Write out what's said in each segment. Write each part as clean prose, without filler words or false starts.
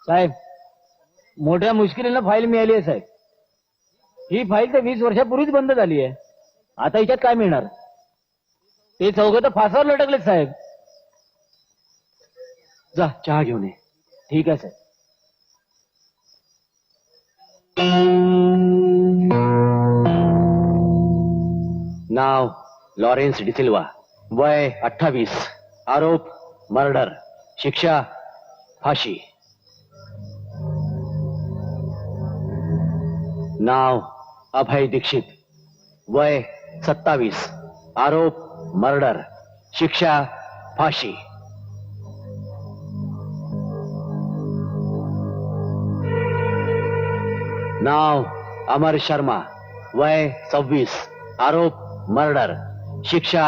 साहेब, मोठ्या मुश्किलीनं फाईल मिळाली आहे साहेब. ही फाईल तर 20 वर्षापूर्वीच बंद झाली आहे. आता हिच्यात काय मिळणार? ते चौघं तर फासावर लटकलेत साहेब. जा चहा घेऊन ये. ठीक आहे साहेब. नाव लॉरेन्स डिसिल्वा, वय 28, आरोप मर्डर, शिक्षा फाशी. नाव अभय दीक्षित, वय 27, आरोप मर्डर, शिक्षा फाशी. नाव अमर शर्मा, वय 26, आरोप मर्डर, शिक्षा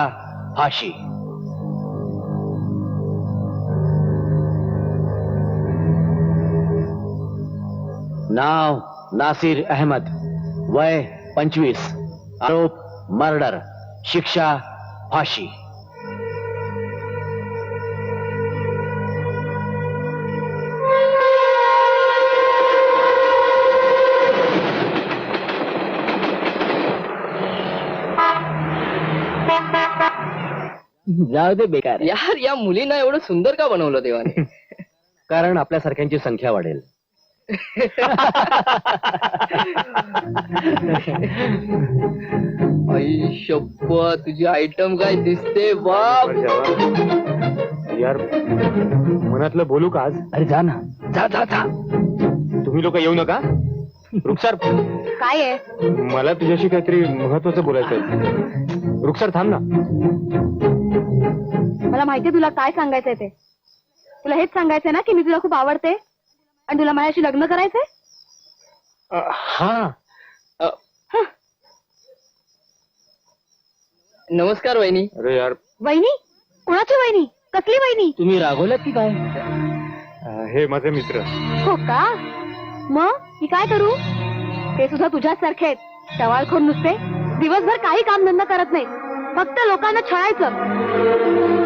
फाशी. नाव नासिर अहमद, वय 25, आरोप मर्डर, शिक्षा फाशी. जाऊ दे बेकार. यार या मुलींना एवढं सुंदर का बनवलं देवाने? कारण आपल्यासारख्यांची संख्या वाढेल. आई शप्पथ, तुझी आयटम काय दिसते बाप. यार मनातलं बोलू का आज? अरे जा ना, जा जा जा. तुम्ही लोक येऊ नका. रुखसार, काय आहे? मला तुझ्याशी काहीतरी महत्वाचं बोलायचं आहे. रुखसार थांब ना. मला माहितीये तुला काय सांगायचंय ते. तुला हेच सांगायचंय ना की मी तुला खूप आवडते आणि तुला माझ्याशी लग्न करायचंय. हा, नमस्कार वहिनी. अरे यार, वहिनी? कोणाची वहिनी? कसली वहिनी? तुम्ही रागवलात की काय? हे माझे मित्र. हो का? मग मी काय करू? ते सुद्धा तुझ्याच सारखे आहेत. टवाळखोर नुसते, दिवसभर काही काम धंदा करत नाही, फक्त लोकांना छळायचं.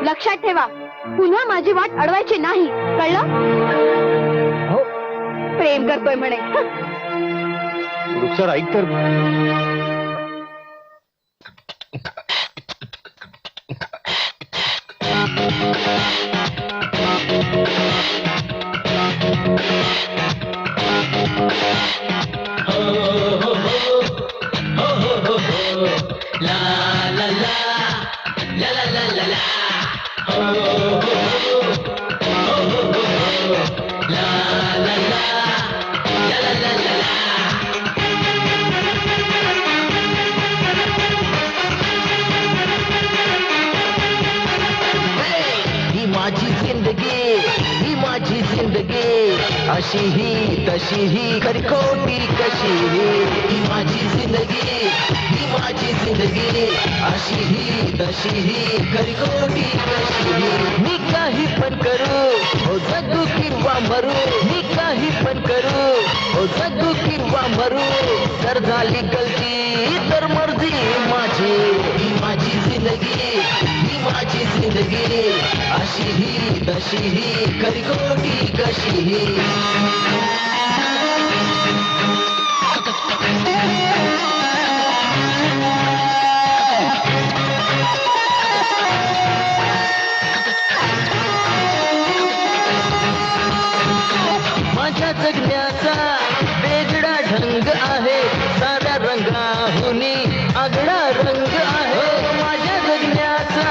लक्षात ठेवा, पुन्हा माझी वाट अडवायची नाही, कळलं? हो. प्रेम करतोय म्हणे. रुखसार ऐक तर. ही माझी जिंदगी अशी ही तशी ही खरी खोटी कशी ही माझी जिंदगी अशी ही तशी ही खरी खोटी कशी ही. मी काही पण करू हो जगू किंवा मरू, मी काही पण करू हो जगू किंवा मरू, जर झाली गलती तर मर्जी माझी. ही माझी जिंदगी अशी ही तशी ही खरी खोटी कशी ही. माझ्या जगण्याचा वेगळा ढंग आहे, साऱ्या रंगाहुनी आगळा रंग आहे. माझ्या जगण्याचा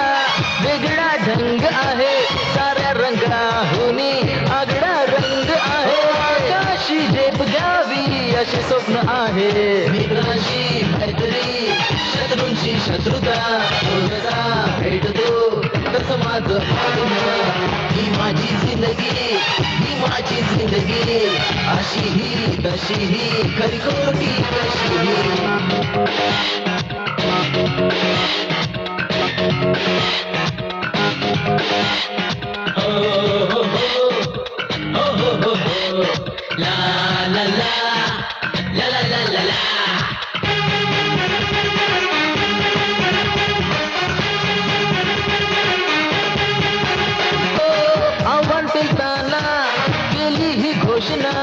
वेगळा ढंग आहे, साऱ्या रंगाहुनी आगळा रंग आहे. आकाशी झेप द्यावी जगाचे स्वप्न आहे मित्रांशी मैत्री शत्रूंची शत्रुता रोजचा भेटतो तसं माझं आयुष्य. ही माझी जिंदगी ही माझी जिंदगी अशी ही तशी ही खरी खोटी कशी ला ला ला ला ला ला ला ला. आव्हान पेलताना केली ही घोषणा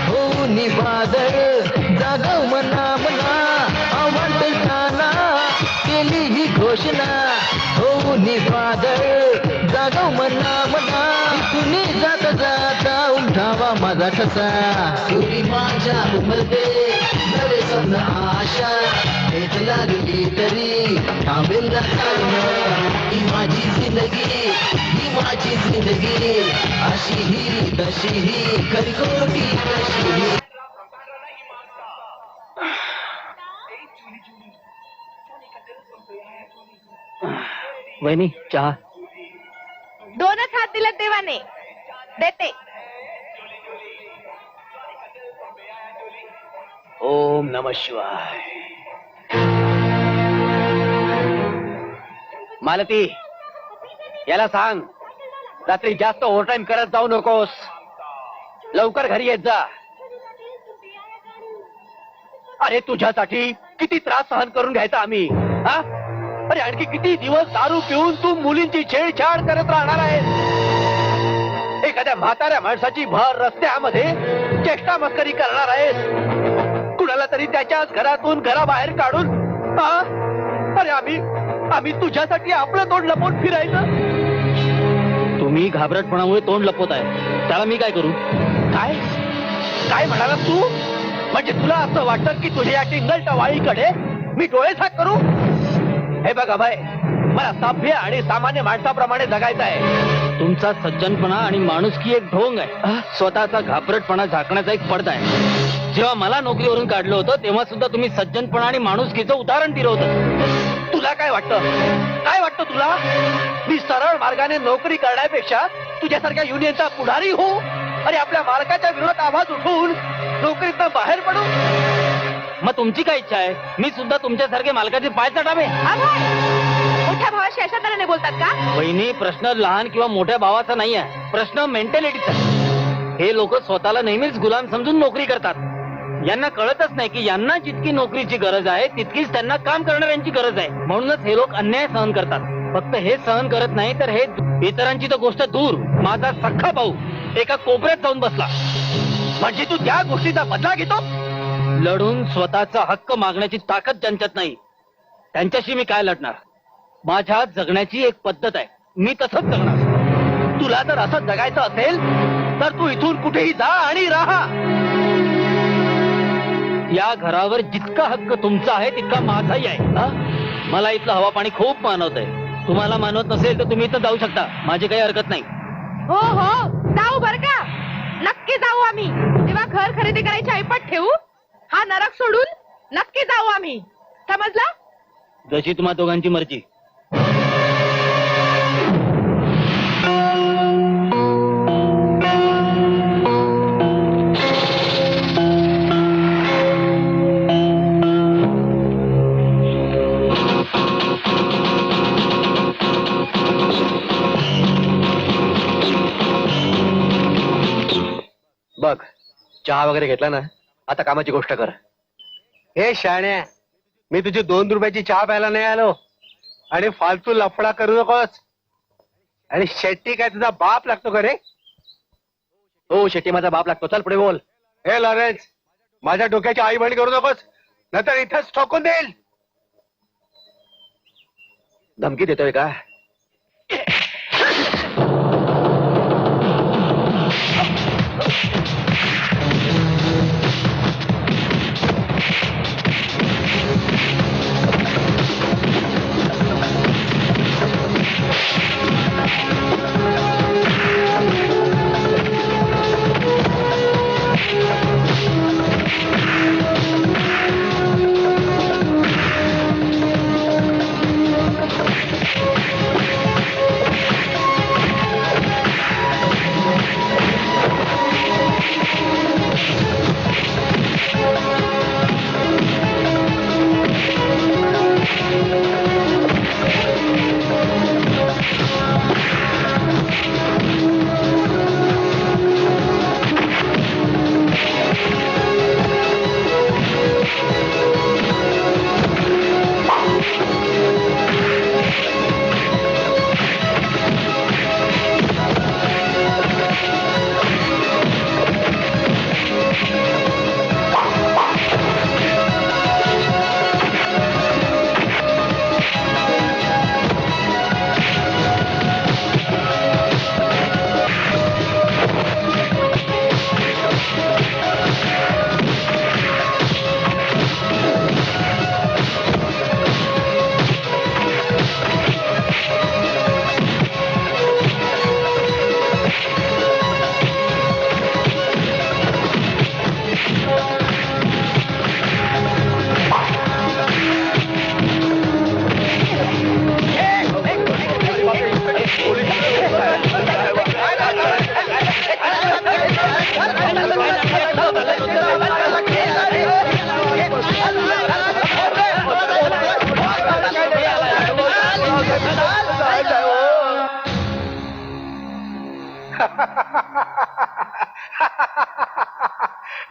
होऊन वादळ जागव मना मना. आव्हान पेलताना केली ही घोषणा होऊन वादळ जागव मना मना. कुणी जात जाता उमठावा माझा ठसा तुरी माझ्या उमलते नवे स्वप्न आशा हेच लागली तरी थांबेल ना चालणं. ही माझी जिंदगी ही माझी जिंदगी अशी ही तशी ही खरी खोटी कशी ही. वहिनी चहा. दोनच हात दिले देवाने देते. ओम नमः शिवाय. मालती याला सांग रात्री जास्त ओव्हरटाईम करत जाऊ नकोस. लवकर घरी येत जा. अरे तुझ्यासाठी किती त्रास सहन करून घ्यायचा आम्ही. हा अरे आणखी किती दिवस दारू पिऊन तू मुलींची छेडछाड करत राहणार आहेस. एखाद्या म्हाताऱ्या माणसाची भर रस्त्यामध्ये चेष्टा मस्करी करणार आहेस. कुणाला तरी त्याच्याच घरातून घराबाहेर काढून हा? अरे आम्ही तुझ्यासाठी आपलं तोंड लपवून फिरायचं. तुम्ही घाबरटपणामुळे तोंड लपवत आहे त्याला मी काय करू. काय काय म्हणाला तू. म्हणजे तुला असं वाटतं की तुझ्या या टिंगल टवाळीकडे मी डोळे झाक करू. हे बघा भाई मला सभ्य आणि सामान्य माणसाप्रमाणे जगायचं आहे. तुमचा सज्जनपणा आणि माणुसकी एक ढोंग आहे. स्वतःचा घाबरटपणा झाकण्याचा एक पडदा आहे. जेव्हा मला नोकरीवरून काढलं होतं तेव्हा सुद्धा तुम्ही सज्जनपणा आणि माणुसकीचं उदाहरण दिलं होतं. तुला काय वाटतं तुला मी सरळ मार्गाने नोकरी करण्यापेक्षा तुझ्यासारख्या युनियनचा पुढारी हो. अरे आपल्या मालकाच्या विरोधात आवाज उठवून नोकरीतनं बाहेर पडू. मग तुमची काय इच्छा आहे. मी सुद्धा तुमच्यासारखे मालकाचे पाय चढावे. मोठ्या भावाशी अशा तऱ्हेने बोलतात का. बहिणी प्रश्न लहान किंवा मोठ्या भावाचा नाही आहे. प्रश्न मेंटॅलिटीचा. हे लोक स्वतःला नेहमीच गुलाम समजून नोकरी करतात. यांना कळतच नाही की यांना जितकी नोकरीची गरज आहे तितकीच त्यांना काम करणाऱ्यांची गरज आहे. म्हणूनच हे लोक अन्याय सहन करतात. फक्त हे सहन करत नाही तर हे इतरांची तर गोष्ट दूर. माझा सख्खा भाऊ एका कोपऱ्यात जाऊन बसला. म्हणजे तू त्या गोष्टीचा बदला घेतो. लढून स्वतःचा हक्क मागण्याची ताकद ज्यांच्यात नाही त्यांच्याशी मी काय लढणार. माझ्या जगण्याची एक पद्धत आहे. मी तसंच जगणार. तुला जर असं जगायचं असेल तर तू इथून कुठेही जा आणि राहा. या घरावर जितका हक्क तुमचा आहे तितका माझाही आहे. हा? मला इथलं हवा पाणी खूप मानवत आहे. तुम्हाला मानवत नसेल तर तुम्ही इथं जाऊ शकता. माझी काही हरकत नाही. हो हो जाऊ बर का. नक्की जाऊ आम्ही. तेव्हा घर खरेदी करायची ऐपत ठेवू. हा नरक सोडून नक्की जाऊ आम्ही. समजला. जशी तुम्हा दोघांची मर्जी. बघ चहा वगैरे घेतला ना. आता कामाची गोष्ट कर. हे शाण्या मी तुझी 2 रुपयाची चहा प्यायला नाही आलो आणि फालतू लफडा करू नकोस. आणि शेट्टी काय तुझा बाप लागतो का रे. हो शेट्टी माझा बाप लागतो. चल पुढे बोल. हे लॉरेन्स माझ्या डोक्याची आई बणी करू नकोस नाहीतर इथंच ठोकून देईल. धमकी देतोय का.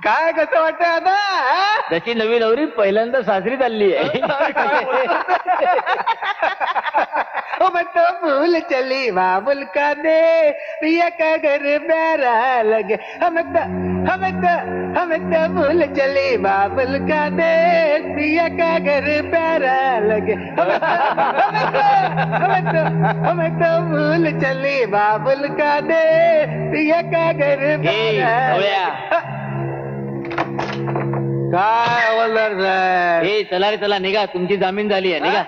काय कसं वाटतंय आता हा? जशी नवी नवरी पहिल्यांदा सासरी चालली आहे. ओ मैं तो भूल चली बाबुल का दे प्रिया का घर प्यारा लगे हमें तो भूल चली बाबुल का दे प्रिया का घर प्यारा लगे हमें तो भूल चली बाबुल का दे प्रिया का घर प्यारा लगे. काय हवालदार साहेब ए चला रे चला निघा, तुमची जामीन झाली आहे निघा.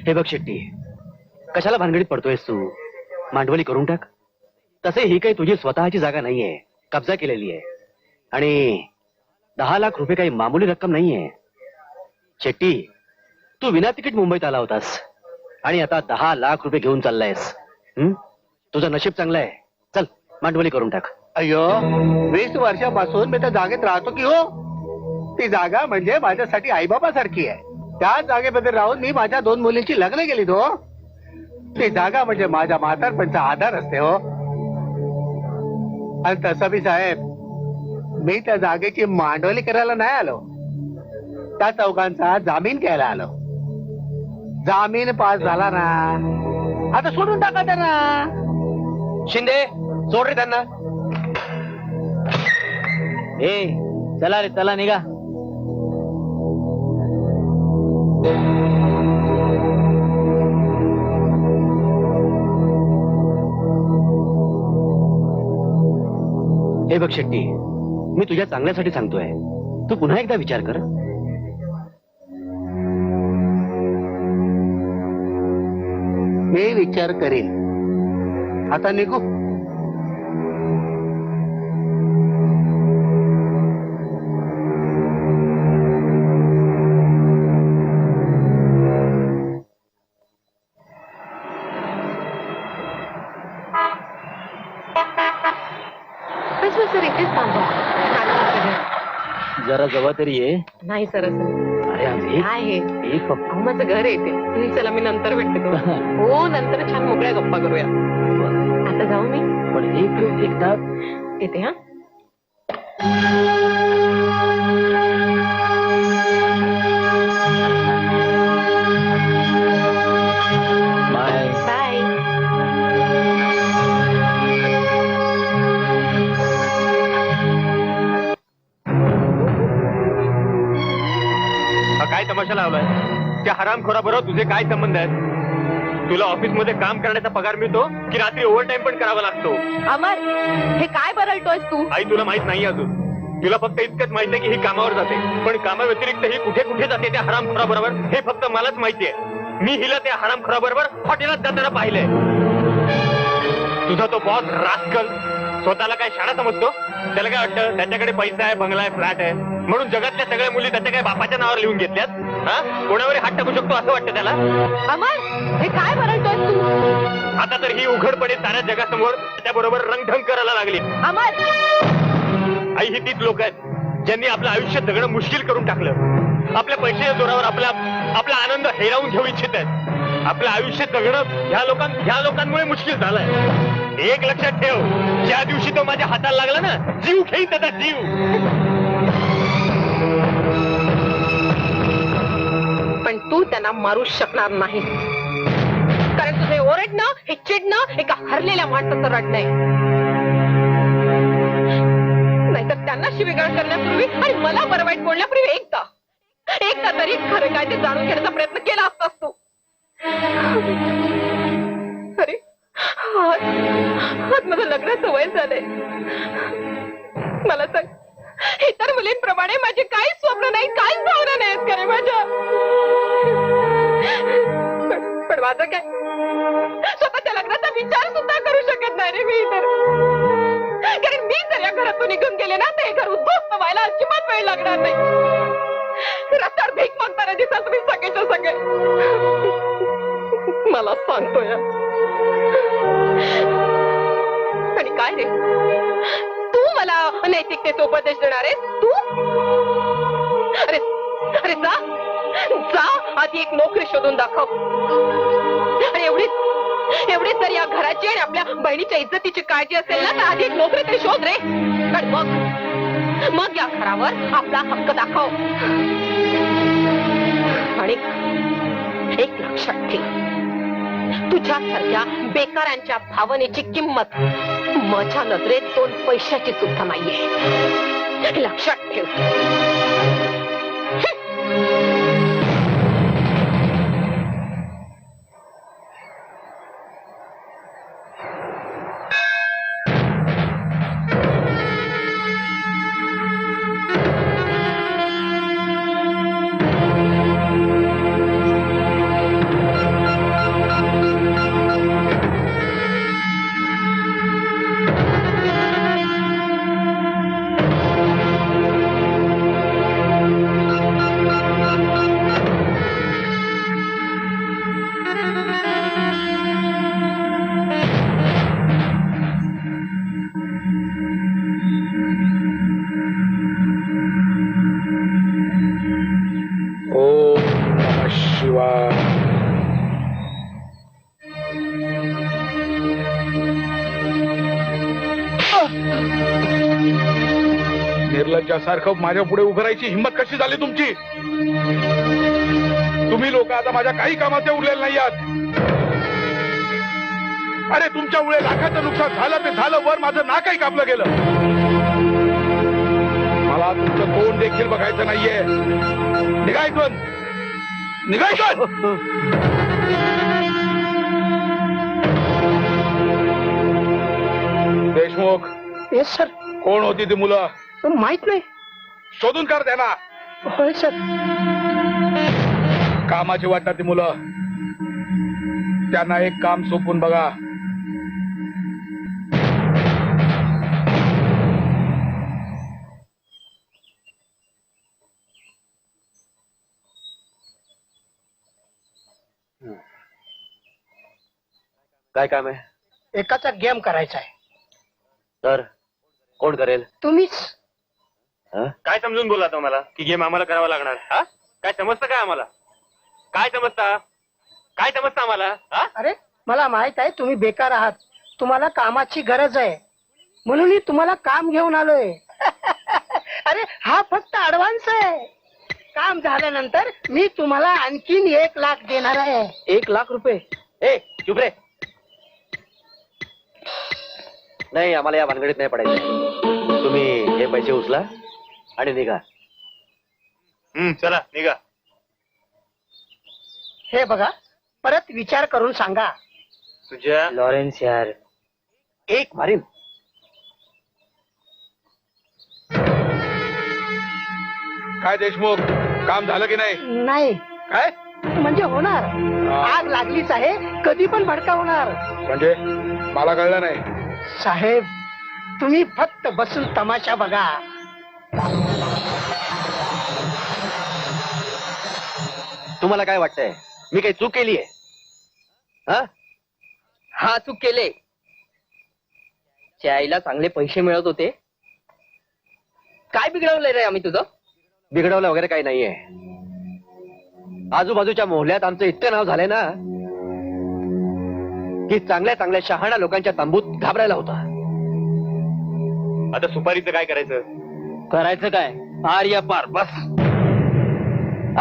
हे बघ शेट्टी, कशाला भानगडीत पडतोयस तू? मांडवली करून टाक. तसे ही काही तुझी स्वतःची जागा नाहीये, कब्जा केलेली आहे. आणि 10 लाख रुपये काही मामूली रक्कम नाहीये. शेट्टी, तू विना तिकीट मुंबईत आला होतास आणि आता 10 लाख रुपये घेऊन चाललायस. तुझं नशीब चांगलं आहे. चल मांडवली करून टाक. अय्यो, 20 वर्षापासून मी त्या जागेत राहतो की हो. ती जागा म्हणजे माझ्यासाठी आईबापासारखी आहे. त्या जागेमध्ये राहून मी माझ्या 2 मुलींची लग्न केली हो. ती जागा म्हणजे माझ्या म्हातारपणचा आधार असते हो. आणि तसं बी साहेब, मी त्या जागेची मांडवली करायला नाही आलो, त्या चौघांचा जामीन घ्यायला आलो. जामीन पास झाला ना, आता सोडून टाका त्यांना. शिंदे, सोड रे त्यांना. ए चला रे चला निघा. हे बघ शेट्टी, मी तुझ्या चांगल्यासाठी सांगतोय. तू पुन्हा एकदा विचार कर. मी विचार करेन. आता निघू. सर इथेच थांबा. जरा जवळ तरी ये. नाही सर असं अरे अरे, काय आहे एक फक्त अहो, माझं घर येते. तुम्ही चला, मी नंतर भेटते तुम्हाला. हो, नंतर छान मोकळ्या गप्पा करूया. आता जाऊ मी. पण एक तास येते हा. बाय. बाय. काय तमाशा लावलाय? त्या हरामखोराबरोबर तुझे काय संबंध आहेत? तुला ऑफिस मध्ये काम करण्याचा पगार मिळतो की रात्री ओव्हर टाइम पण करावा लागतो? अमर, हे काय बरळतोयस तू? आई, तुला माहित नाही अजून. तुला फक्त इतकंच माहिती आहे की ही कामावर जाते, पण कामाव्यतिरिक्त ही कुठे कुठे जाते त्या हरामखोराबरोबर हे फक्त मलाच माहिती आहे. मी हिला त्या हरामखोराबरोबर हॉटेलात जाताना पाहिलंय. तुझा तो बॉस रास्कल स्वतःला काय शाळा समजतो? त्याला काय वाटतं त्याच्याकडे पैसा आहे, बंगला आहे, फ्लॅट आहे म्हणून जगातल्या सगळ्या मुली त्याच्या काय बापाच्या नावावर लिहून घेतल्यात? हा, कोणावर हात टाकू शकतो असं वाटतं त्याला? अमर, हे काय म्हणतोय तू? आता तर ही उघडपणे साऱ्या जगासमोर त्याच्याबरोबर रंगढंग करायला लागली. अमर, आई ही तीच लोक आहेत ज्यांनी आपलं आयुष्य जगणं मुश्किल करून टाकलं. आपल्या पैशाच्या जोरावर आपला आनंद हेरावून घेऊ इच्छित आहेत. आपलं आयुष्य जगणं ह्या लोकांमुळे मुश्किल झालंय. एक लक्षात ठेव, ज्या दिवशी तो माझ्या हाताला लागला ना, जीव घेईन त्याचा जीव. पण तू त्यांना मारू शकणार नाही, कारण तुझे ओरडणं, हे चिडणं एका हरलेल्या माणसाचं रडणं आहे. नाहीतर त्यांना शिवीगाळ करण्यापूर्वी आणि मला बरं वाईट बोलण्यापूर्वी एकदा तरी खरं काय ते जाणून घेण्याचा प्रयत्न केला असतास तू. अरे आज माझं लग्नाचं वय झालंय. मला सांग, इतर मुलींप्रमाणे माझे काहीच स्वप्न नाही, काहीच भावना नाहीत का रे माझ्या? पण माझं काय, स्वतःच्या लग्नाचा विचार सुद्धा करू शकत नाही रे मी तर. कारण मी जर या घरातून निघून गेले ना, तर हे घर उद्ध्वस्त व्हायला अजिबात वेळ लागणार नाही. रस्त्यावर भीक मागताना दिसाल तुम्ही सगळेच्या सगळे. मला सांगतोय आणि काय रे, तू मला नैतिकतेचा उपदेश देणार आहेस तू? अरे जा आधी एक नोकरी शोधून दाखव. आणि एवढीच जर या घराची आणि आपल्या बहिणीच्या इज्जतीची काळजी असेल ना, तर आधी एक नोकरी तरी शोध रे. आणि मग या घरावर आपला हक्क दाखव. आणि एक लक्षात ठेव, तुझ्यासारख्या बेकारांच्या भावनेची किंमत माझ्या नजरेत 2 पैशाची सुद्धा नाहीये. लक्षात ठेव. निर्लज्जासारखं माझ्या पुढे उभं राहायची हिंमत कशी झाली तुमची? तुम्ही लोक आता माझ्या काही कामाचे उरलेले नाही आहात. अरे तुमच्यामुळे लाखाचं नुकसान झालं ते झालं, वर माझं नाकही कापलं गेलं. मला तुमचं तोंड देखील बघायचं नाहीये. निघायचं. Deshmukh, yes sir. कोण होती ती मुलं? माहित नाही. शोधून काढ त्यांना. होय सर. कामाची वाटतात ती मुलं, त्यांना एक काम सोपून बघा. काय काम आहे? एकाचा गेम करायचा आहे. तर कोण करेल? तुम्हीच. काय समजून बोला तुम्हाला की गेम आम्हाला करावा लागणार? हा, काय समजतं काय आम्हाला? काय समजतं आम्हाला? हा, अरे मला माहित आहे तुम्ही बेकार आहात, तुम्हाला कामाची गरज आहे, म्हणून मी तुम्हाला काम घेऊन आलोय. अरे हा फक्त ऍडव्हान्स आहे. काम झाल्यानंतर मी तुम्हाला आणखीन 1 लाख देणार आहे. 1 लाख रुपये? ए चुप रे. नाही, आम्हाला या भानगडीत नाही पडायचं. तुम्ही हे पैसे उचला आणि निघा. चला निघा. हे बघा, परत विचार करून सांगा. तुझ्या लॉरेन्स यार, एक मारीन. काय देशमुख, काम झालं की नाही? नाही काय म्हणजे होणार. आग लागलीच आहे, कधी पण भडका होणार. म्हणजे मला कळलं नाही. साहेब, तुम्ही फक्त बसून तमाशा बघा. तुम्हाला काय वाटतंय मी काही चूक केली आहे? हा चूक केले. चायला चांगले पैसे मिळत होते. काय बिघडवलंय रे आम्ही तुझं? बिघडवलं वगैरे काही नाहीये. आजूबाजूच्या मोहल्ल्यात आमचं इतकं नाव झालंय ना की चांगल्या चांगल्या शहाण्या लोकांच्या तंबूत घाबरायला होता. आता सुपारीचं काय करायचं? करायचं काय? आर्या पार बस.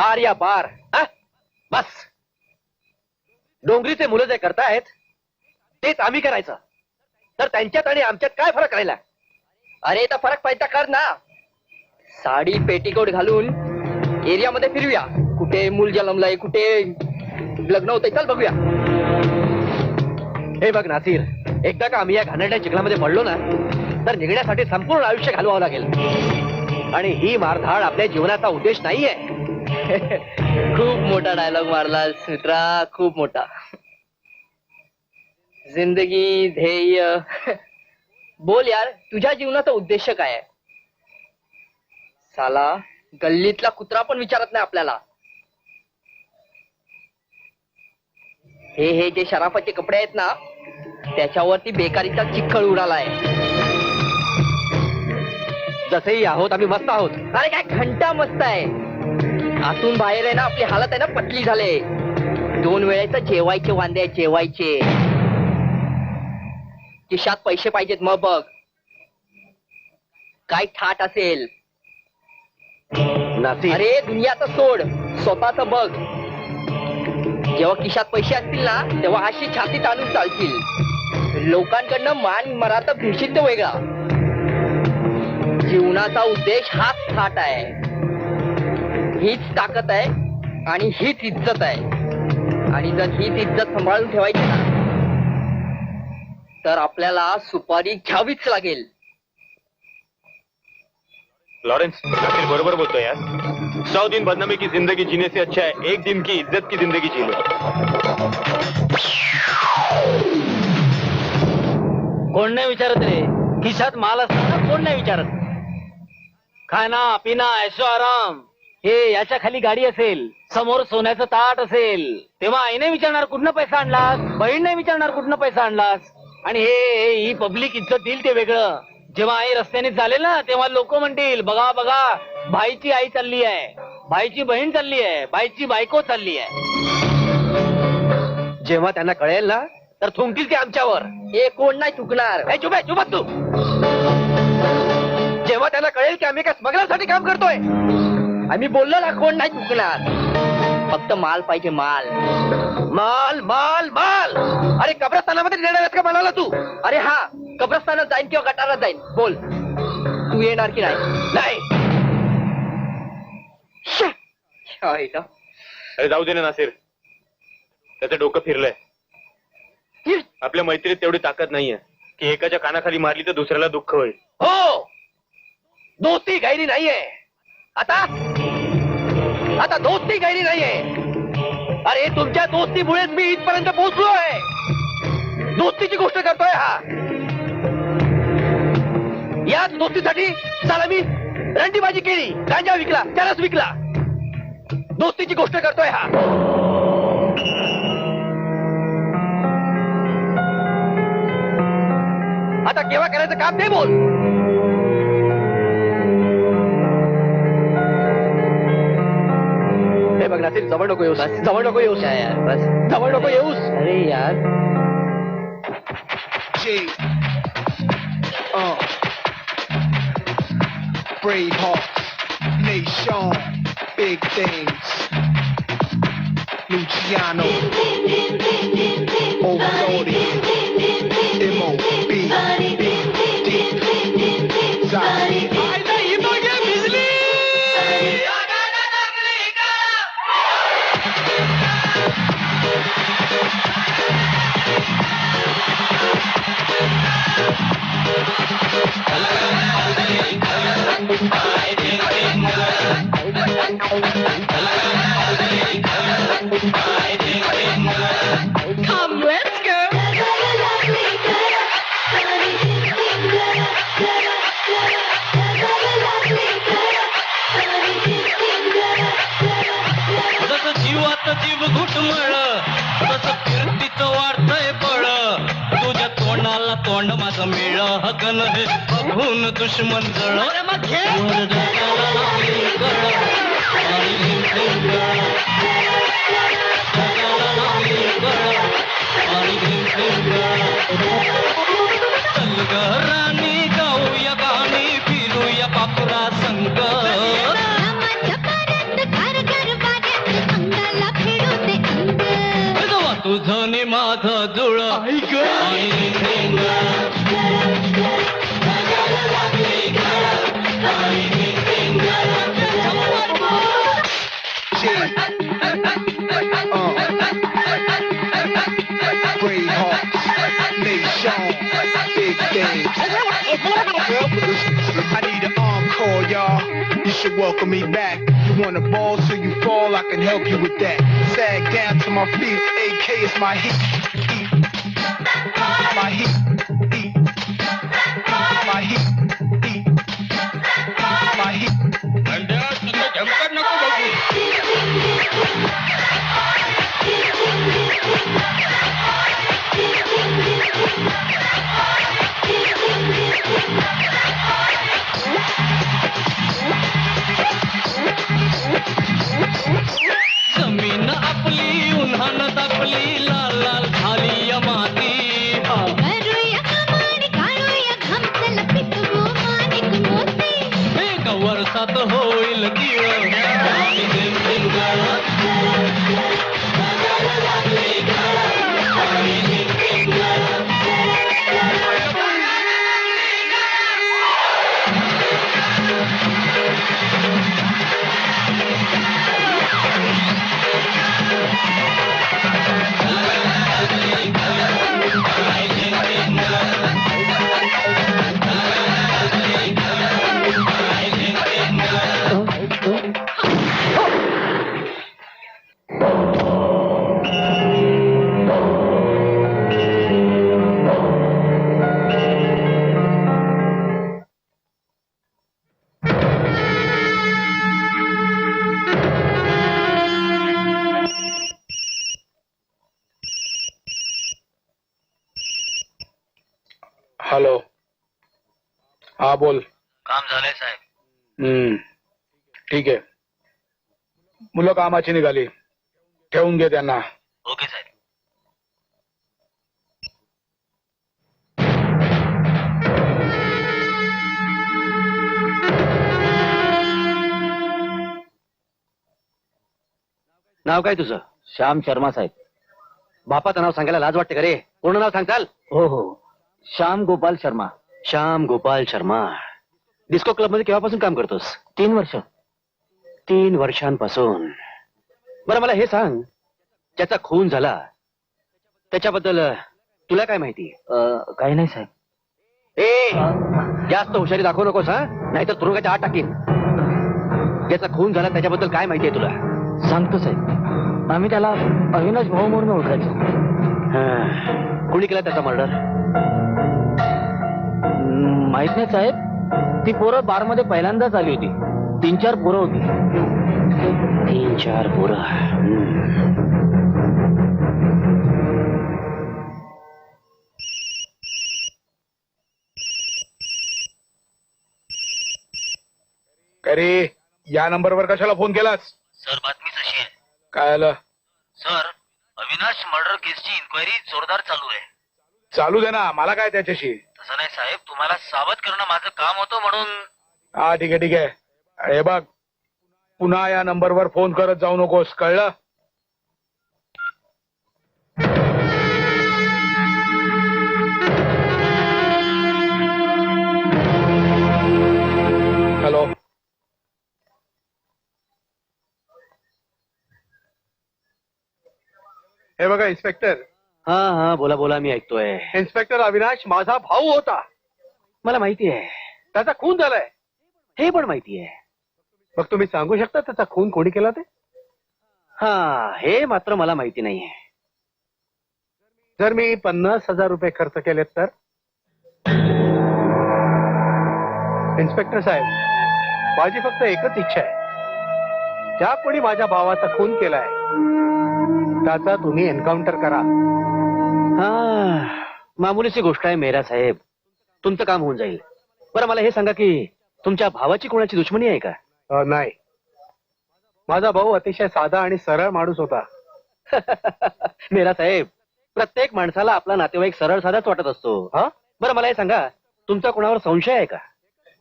आर्या पार बस. डोंगरीचे मुलं जे करतायत तेच आम्ही करायचं. तर त्यांच्यात आणि आमच्यात काय फरक राहिला? अरे तर फरक पाहिजे कर ना. साडी पेटीकोट घालून एरियामध्ये फिरूया. कुठे मूल जन्मलंय, कुठे लग्न होतंय, चल बघूया. हे बघ नासिर, एकदा का आम्ही या घाणेरड्या चिखलामध्ये पडलो ना तर निघण्यासाठी संपूर्ण आयुष्य घालवावं लागेल. आणि ही मारधाड आपल्या जीवनाचा उद्देश नाहीये. खूप मोठा डायलॉग मारलास मित्रा, खूप मोठा. जिंदगी ध्येय बोल यार, तुझ्या जीवनाचा उद्देश काय आहे? साला गल्लीतला कुत्रा पण विचारत नाही आपल्याला. हे जे शराफाचे कपडे आहेत ना त्याच्यावरती बेकारीचा चिखल उडालाय. जसेही आहोत आम्ही मस्त आहोत. अरे काय घंटा मस्त आहे. आतून बाहेर आहे ना आपली हालत आहे ना पटली झाले. 2 वेळेचं जेवायचे वांदे आहेत, जेवायचे. खिशात पैसे पाहिजेत मग बघ काय ठाट असेल. नासिर, अरे दुनियाचं सोड, स्वतःच बघ. जेव्हा खिशात पैसे असतील ना तेव्हा अशी छाती ताणून चालतील. लोकांकडनं मान मराठा भिशीत तो वेगळा. जीवनाचा उद्देश हाच ठाट आहे. हीच ताकद आहे आणि हीच इज्जत आहे. आणि जर हीच इज्जत सांभाळून ठेवायची ना तर आपल्याला सुपारी घ्यावीच लागेल. लॉरेंस, नासिर बरोबर बोलतोय यार. 100 दिन बदनामी की जिंदगी जीने से अच्छा है 1 दिन की इज्जत की जिंदगी जी लो. कोण नाही विचारत रे. खिशात माल असताना कोण नाही विचारत. खाना पिना ऐशो आराम हे याच्या खाली गाडी असेल, समोर सोन्याचं ताट असेल, तेव्हा आई नाही विचारणार कुठनं पैसा आणलास, बहीण नाही विचारणार कुठनं पैसा आणलास. आणि ही पब्लिक इज्जत देईल ते वेगळं. जेव्हा आई रस्त्याने चालेल ना तेव्हा लोक म्हणतील बघा बघा भाईची आई चालली आहे, भाईची बहीण चालली आहे, भाईची बायको चालली आहे. जेव्हा त्यांना कळेल ना तर थुंकतील ते आमच्यावर. हे कोण नाही चुकणार. चुप आहे, चुप तू. जेव्हा त्यांना कळेल की आम्ही काय स्मगलरसाठी काम करतोय. आम्ही बोललो ना कोण नाही चुकणार. फक्त माल पाहिजे, माल माल माल माल. अरे कब्रस्तानामध्ये देणार आहेस का मालाला तू? अरे हा, कब्रस्तानात जाईन किंवा गटारात जाईन. बोल तू येणार की नाही? नाही. अरे जाऊ दे ना नासिर, त्याचं डोकं फिरलंय. आपल्या मैत्रीत तेवढी ताकद नाहीये की एकाच्या कानाखाली मारली तर दुसऱ्याला दुःख होईल. हो, दोस्ती गैरी नाहीये. आता दोस्ती गैरी नाहीये. अरे तुमच्या दोस्तीमुळेच मी इथपर्यंत पोहोचलो आहे. दोस्तीची गोष्ट करतोय हा. याच दोस्तीसाठी साला मी रंडीबाजी केली, गांजा विकला, चरस विकला. दोस्तीची गोष्ट करतोय हा. आता केव्हा करायचं काम ते बोल. हे बघ नासिर, जवळ नको येऊस, जवळ नको येऊस, बस जवळ नको येऊस. अरे यार Brave Hearts, Nation, big things. Luciano, Overloaded, M.O.B. Deep, Zaki. Come, let's go. पोटात जीव घुटमळ तसं फिरतीच वाढतंय बळ तुझ्या तोंडाला तोंड माझं मिळ हकन हे बघून दुश्मन जळ वर डोक्याला लावली कळ आणि घेऊन गळ. डोक्याला लावली कळ आणि घेऊन गळ. चल ग राणी गाऊया गाणी फिरूया बापुरा संग तुझं नि माझं जुळ आणि Dhing. Brave hearts, nation, big things. I need an encore, y'all. You should welcome me back. You wanna ball so you fall, I can help you with that. Sag down to my feet, AK is my heat. My heat, heat. My heat, heat. My heat. झमकत नको बघू. जमीन आपली उन्हानं तापली लाल लाल झाली या माती एक वर्षात होईल दिव आणि धिंग. आणि धिंग. हॅलो. हा बोल. काम झालंय साहेब. ठीक आहे. मुलं कामाची निघाली, ठेवून घे त्यांना. ओके साहेब. नाव काय तुझं? श्याम शर्मा साहेब. बापाचं नाव सांगायला लाज वाटते का रे? पूर्ण नाव सांगताल? हो हो, श्याम गोपाल शर्मा. श्याम गोपाल शर्मा. डिस्को क्लब मध्ये केव्हापासून काम करतोस? 3 वर्ष. 3 वर्षांपासून. बरं मला हे सांग, ज्याचा खून झाला त्याच्याबद्दल तुला काय माहिती? काही नाही साहेब. ए जास्त हुशारी दाखवू नकोस हा, नाहीतर तुरुंगाच्या आत टाकीन. ज्याचा खून झाला त्याच्याबद्दल काय माहिती आहे तुला? सांगतो साहेब. आम्ही त्याला अविनाश भाऊ म्हणून ओळखायचो. कुणी केला त्याचा मर्डर? माहित नाही साहेब. ती पोरं बार मध्ये पहिल्यांदाच आली होती. 3-4 पोरं होती. 3-4 पोरं. अरे या नंबरवर कशाला फोन केलास? सर बातमीच अशी आहे. काय आलं? सर अविनाश मर्डर केसची इन्क्वायरी जोरदार चालू आहे. चालू दे ना, मला काय त्याच्याशी. तसं नाही साहेब, तुम्हाला सावध करणं माझं काम होतं म्हणून. हा ठीक आहे ठीक आहे. हे बघ, पुन्हा या नंबरवर फोन करत जाऊ नकोस, कळलं? हॅलो. हे बघा इन्स्पेक्टर. हा हा बोला बोला, मी ऐकतोय. इन्स्पेक्टर अविनाश माझा भाऊ होता. मला माहिती आहे, त्याचा खून झालाय. हे पण माहिती आहे. मग तुम्ही सांगू शकता त्याचा खून कोणी केला ते? हा हे मात्र मला माहिती नाहीये. जर मी 50,000 रुपये खर्च केलेत तर? इन्स्पेक्टर साहेब, माझी फक्त एकच इच्छा आहे, ज्या कोणी माझ्या भावाचा खून केलाय त्याचा तुम्ही एन्काउंटर करा. हा मामुलीची गोष्ट आहे मेहरा साहेब, तुमचं काम होऊन जाईल. बरं मला हे सांगा की तुमच्या भावाची कोणाची दुश्मनी आहे का? नाही, माझा भाऊ अतिशय साधा आणि सरळ माणूस होता. मेहरा साहेब, प्रत्येक माणसाला आपला नातेवाईक सरळ साधाच वाटत असतो. हा बरं मला हे सांगा, तुमचा कोणावर संशय आहे का?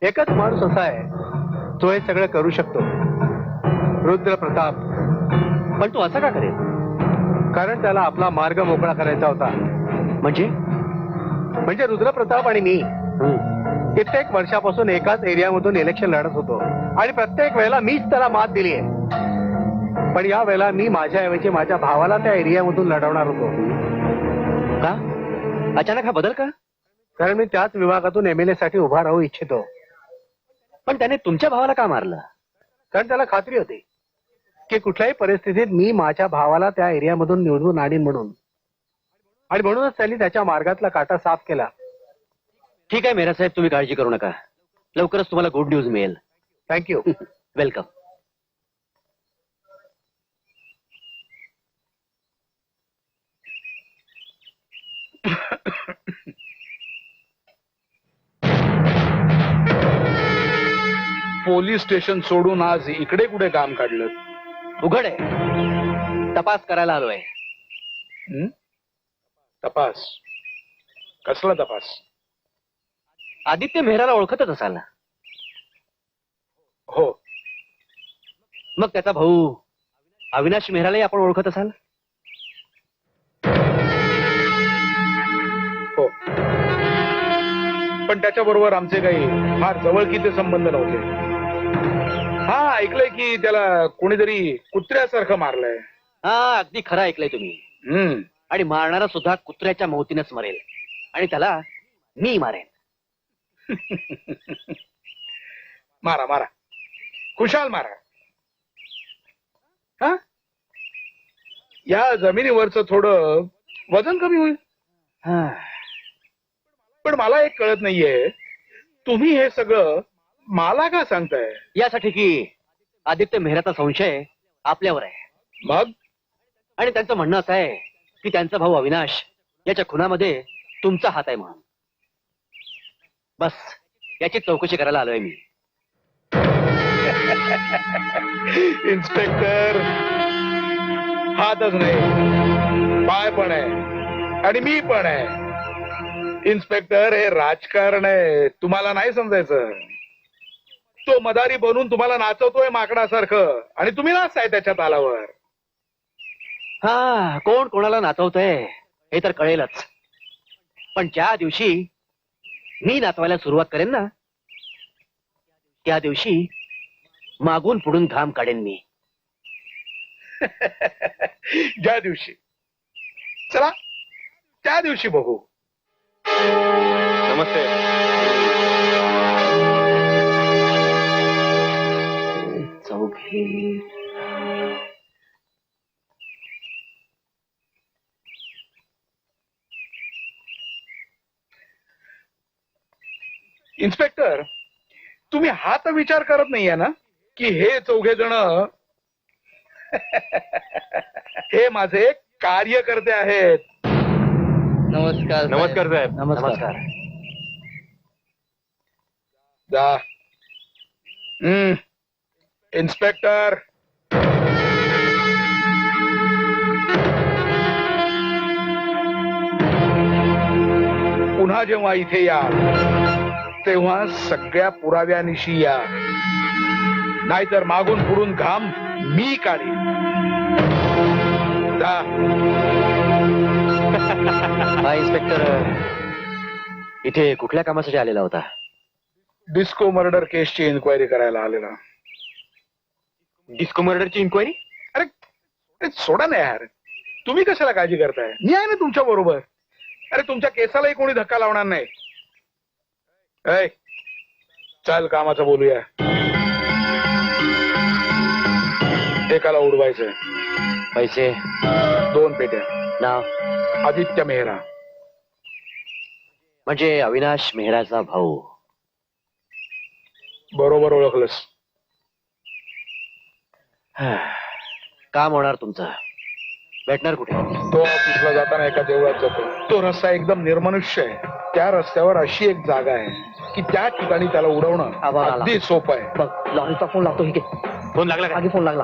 एकच माणूस असा आहे तो हे सगळं करू शकतो, रुद्र प्रताप. पण तो असं का करेल? कारण त्याला आपला मार्ग मोकळा करायचा होता. म्हणजे रुद्र प्रताप आणि मी कित्येक वर्षापासून एकाच एरियामधून इलेक्शन लढत होतो आणि प्रत्येक वेळेला मीच त्याला मात दिली आहे. पण या वेळेला मी माझ्याऐवजी माझ्या भावाला त्या एरियामधून लढवणार होतो. का अचानक हा बदल का? कारण मी त्याच विभागातून MLA साठी उभा राहू इच्छितो. पण त्याने तुमच्या भावाला का मारलं? कारण त्याला खात्री होती की कुठल्याही परिस्थितीत मी माझ्या भावाला त्या एरियामधून निवडून आणीन म्हणून. आणि म्हणूनच त्यांनी त्याच्या मार्गातला काटा साफ केला. ठीक आहे मेहरा साहेब, तुम्ही काळजी करू नका. लवकरच तुम्हाला गुड न्यूज मिळेल. थँक्यू. वेलकम. पोलीस स्टेशन सोडून आज इकडे कुठे काम काढलं? उघड आहे, तपास करायला आलोय. तपास? कसला तपास? आदित्य मेहराला ओळखतच असाल ना? हो. मग त्याचा भाऊ अविनाश मेहरालाही आपण ओळखत असाल? हो, पण त्याच्याबरोबर आमचे काही फार जवळकीचे संबंध नव्हते. हा, ऐकलंय की त्याला कोणीतरी कुत्र्यासारखं मारलंय. हा अगदी खरं ऐकलंय तुम्ही. आणि मारणारा सुद्धा कुत्र्याच्या मौतीनच मरेल, आणि त्याला मी मारेन. मारा मारा, खुशाल मारा. हा, या जमिनीवरचं थोडं वजन कमी होईल. पण मला एक कळत नाहीये, तुम्ही हे सगळं मला का सांगताय? यासाठी की आदित्य मेहराचा संशय आपल्यावर आहे. मग? आणि त्यांचं म्हणणं असं आहे की त्यांचा भाऊ अविनाश याच्या खुनामध्ये तुमचा हात आहे म्हणून. बस याची चौकशी करायला आलोय मी. इन्स्पेक्टर, हातच नाही, पाय पण आहे आणि मी पण आहे. इन्स्पेक्टर, हे राजकारण आहे, तुम्हाला नाही समजायचं. तो मदारी बनून तुम्हाला नाचवतोय माकडासारखं, आणि तुम्ही नाचताय त्याच्या तालावर. हा, कोण कोणाला नाचवतंय हे तर कळेलच. पण ज्या दिवशी मी नाचवायला सुरुवात करेन ना, त्या दिवशी मागून पुढून घाम काढेन मी. ज्या दिवशी, चला त्या दिवशी बघू. नमस्ते. चौघे इन्स्पेक्टर, तुम्ही हा तर विचार करत नाहीये ना की हे चौघे जण हे माझे कार्यकर्ते आहेत? नमस्कार. नमस्कार साहेब. नमस्कार. जा. इन्स्पेक्टर, पुन्हा जेव्हा इथे या तेव्हा सगळ्या पुराव्यानिशी या, नाहीतर मागून पुढून घाम मी काढीन. जा. हा इन्स्पेक्टर, इथे कुठल्या कामासाठी आलेला होता? डिस्को मर्डर केसची इन्क्वायरी करायला आलेला. डिस्को मर्डरची इन्क्वायरी? अरे सोडा ना यार, तुम्ही कशाला काळजी करताय? मी आहे ना तुमच्या बरोबर. अरे तुमच्या केसालाही कोणी धक्का लावणार नाही. ऐ, चल कामाचं बोलूया. एकाला उडवायचंय. पैसे? 2 पेट्या. नाव? आदित्य मेहरा. म्हणजे अविनाश मेहराचा भाऊ. बरोबर ओळखलंस. काम होणार तुमचं. भेटणार कुठे? तो ऑफिसला जाताना एका देवळात जातो. तो रस्ता एकदम निर्मनुष्य आहे. त्या रस्त्यावर अशी एक जागा आहे की त्या ठिकाणी त्याला उडवणं आला. अगदी सोपं आहे. बघ लॉरीचा फोन लागतो ठीक आहे. फोन लागला का? आधी फोन लागला.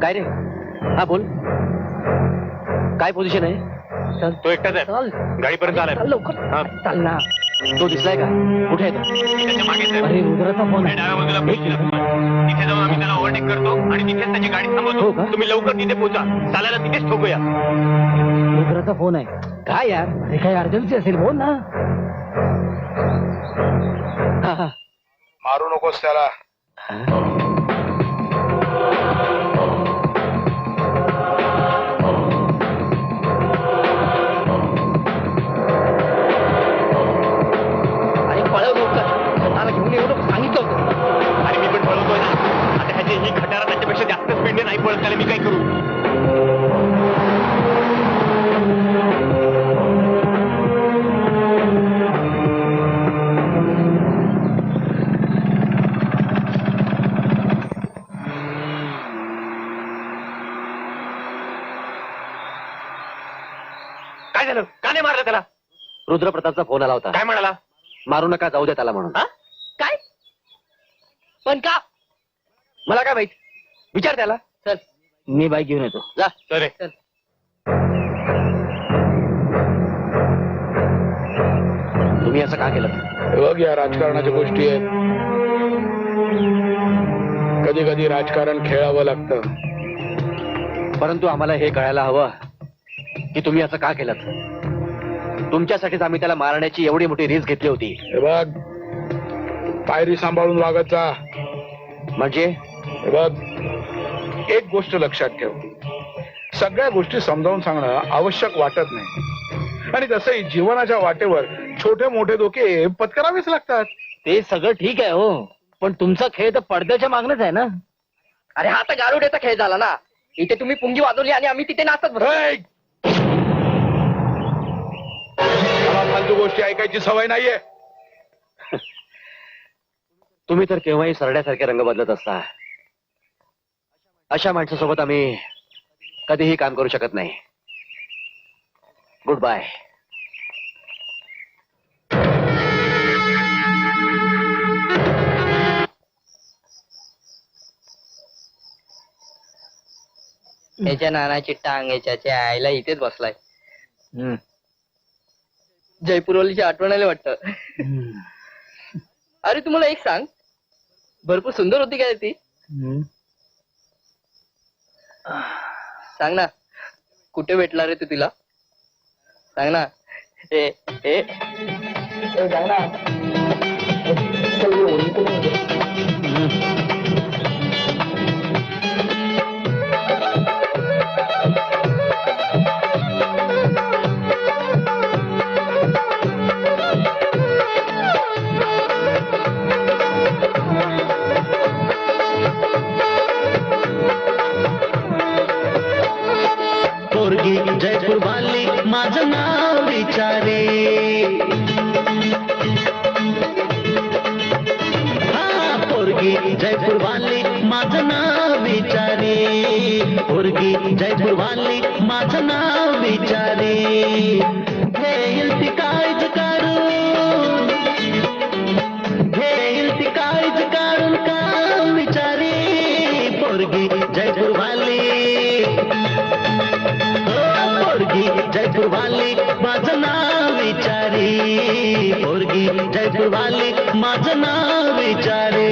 काय रे? हा बोल. काय पोझिशन आहे? चल तो एकटाच आहे. चल गाडीपर्यंत आलाय. चल लवकर. हा. चल ना. तो दिसलाय का? कुठे आहे तो? त्याच्या मागेच आहे. अरे रुद्राचा फोन आणि डाव्या बाजूला पोहोचला. तिथे जाऊन आम्ही त्याला ओव्हरटेक करतो आणि तिथेच त्याची गाडी हो थांबवतो. का? तुम्ही लवकर तिथे पोहोचा. चालायला तिथेच ठोकूया. रुद्राचा फोन आहे. काय यार? अरे काही अर्जन्सी असेल बोल ना. हा, हा. मारू नकोस त्याला. आणि पळव लवकर. मला घेऊन एवढं सांगितलं होतं. आणि मी पण पळवतोय ना. आता ह्याची ही खटारा त्याच्यापेक्षा जास्त स्पीडने नाही पळत. त्याला मी काय करू? काय झालं? का नाही मारलं त्याला? रुद्रप्रतापचा फोन आला होता. काय म्हणाला? मारू नका, जाऊ द्या त्याला म्हणून. हा? काय पण का? मला काय माहित? विचार त्याला. चल मी बाईक घेऊन येतो. जा. सर तुम्ही असं का केलं? हे बघ या राजकारणाच्या गोष्टी आहेत. कधी कधी राजकारण खेळावं लागतं. परंतु आम्हाला हे कळायला हवं की तुम्ही असं का केलं. तुमच्यासाठीच आम्ही त्याला मारण्याची एवढी मोठी रिस्क घेतली होती. हे बघ पायरी सांभाळून वागत जा. म्हणजे हे बघ एक गोष्ट लक्षात ठेव. सगळ्या गोष्टी समजावून सांगणं आवश्यक वाटत नाही. आणि तसंही जीवनाच्या वाटेवर छोटे मोठे धोके पत्करावेच लागतात. ते सगळं ठीक आहे हो, पण तुमचा खेळ तर पडद्याच्या मागणच आहे ना. अरे हा तर गारुड्याचा खेळ झाला ना. इथे तुम्ही पुंगी वाजवली आणि आम्ही तिथे नाचत बसलो. ऐ! मला फालतू गोष्टी ऐकायची सवय नाहीये. तुम्ही तर केव्हाही सरड्यासारखे रंग बदलत असता. अशा माणसासोबत आम्ही कधीही काम करू शकत नाही. Goodbye. याच्या नानाची टांग याच्या आईला इथेच बसलाय. जयपूरवालीची आठवण आली वाटतं. अरे तुम्हाला एक सांग, भरपूर सुंदर होती काय ती? सांग ना कुठे भेटला रे तू तिला? सांग ना. ए सांग ना. पोरगी जयपूर वाली माझं नाव विचारे. हा पोरगी जयपूर वाली माझं नाव विचारे. पोरगी जयपूर वाली माझं नाव विचारे. घेईल ती काळज काढून, घेईल ती काळज काढून काम विचारे. पोरगी जयपूर वाली, पोरगी जयपूर वाली माझं नाव विचारी. पोरगी जयपूर वाली माझं नाव विचारे.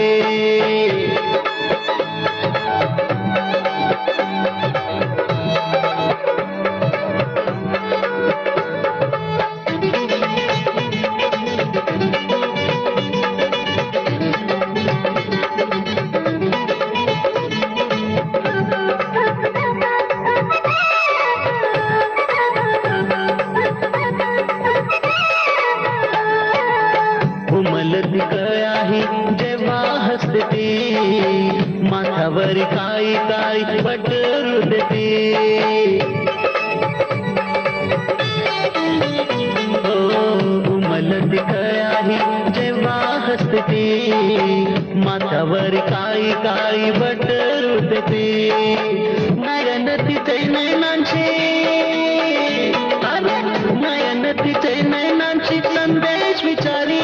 उमलती कयाही जेव्हा हसते ती, माथावर काळी काळी पटरू देते. हो उमलती कयाही जेव्हा हसते ती, काळी बट रुतते नयन तिचे नयनांची नयन तिचे नयनांची संदेश विचारी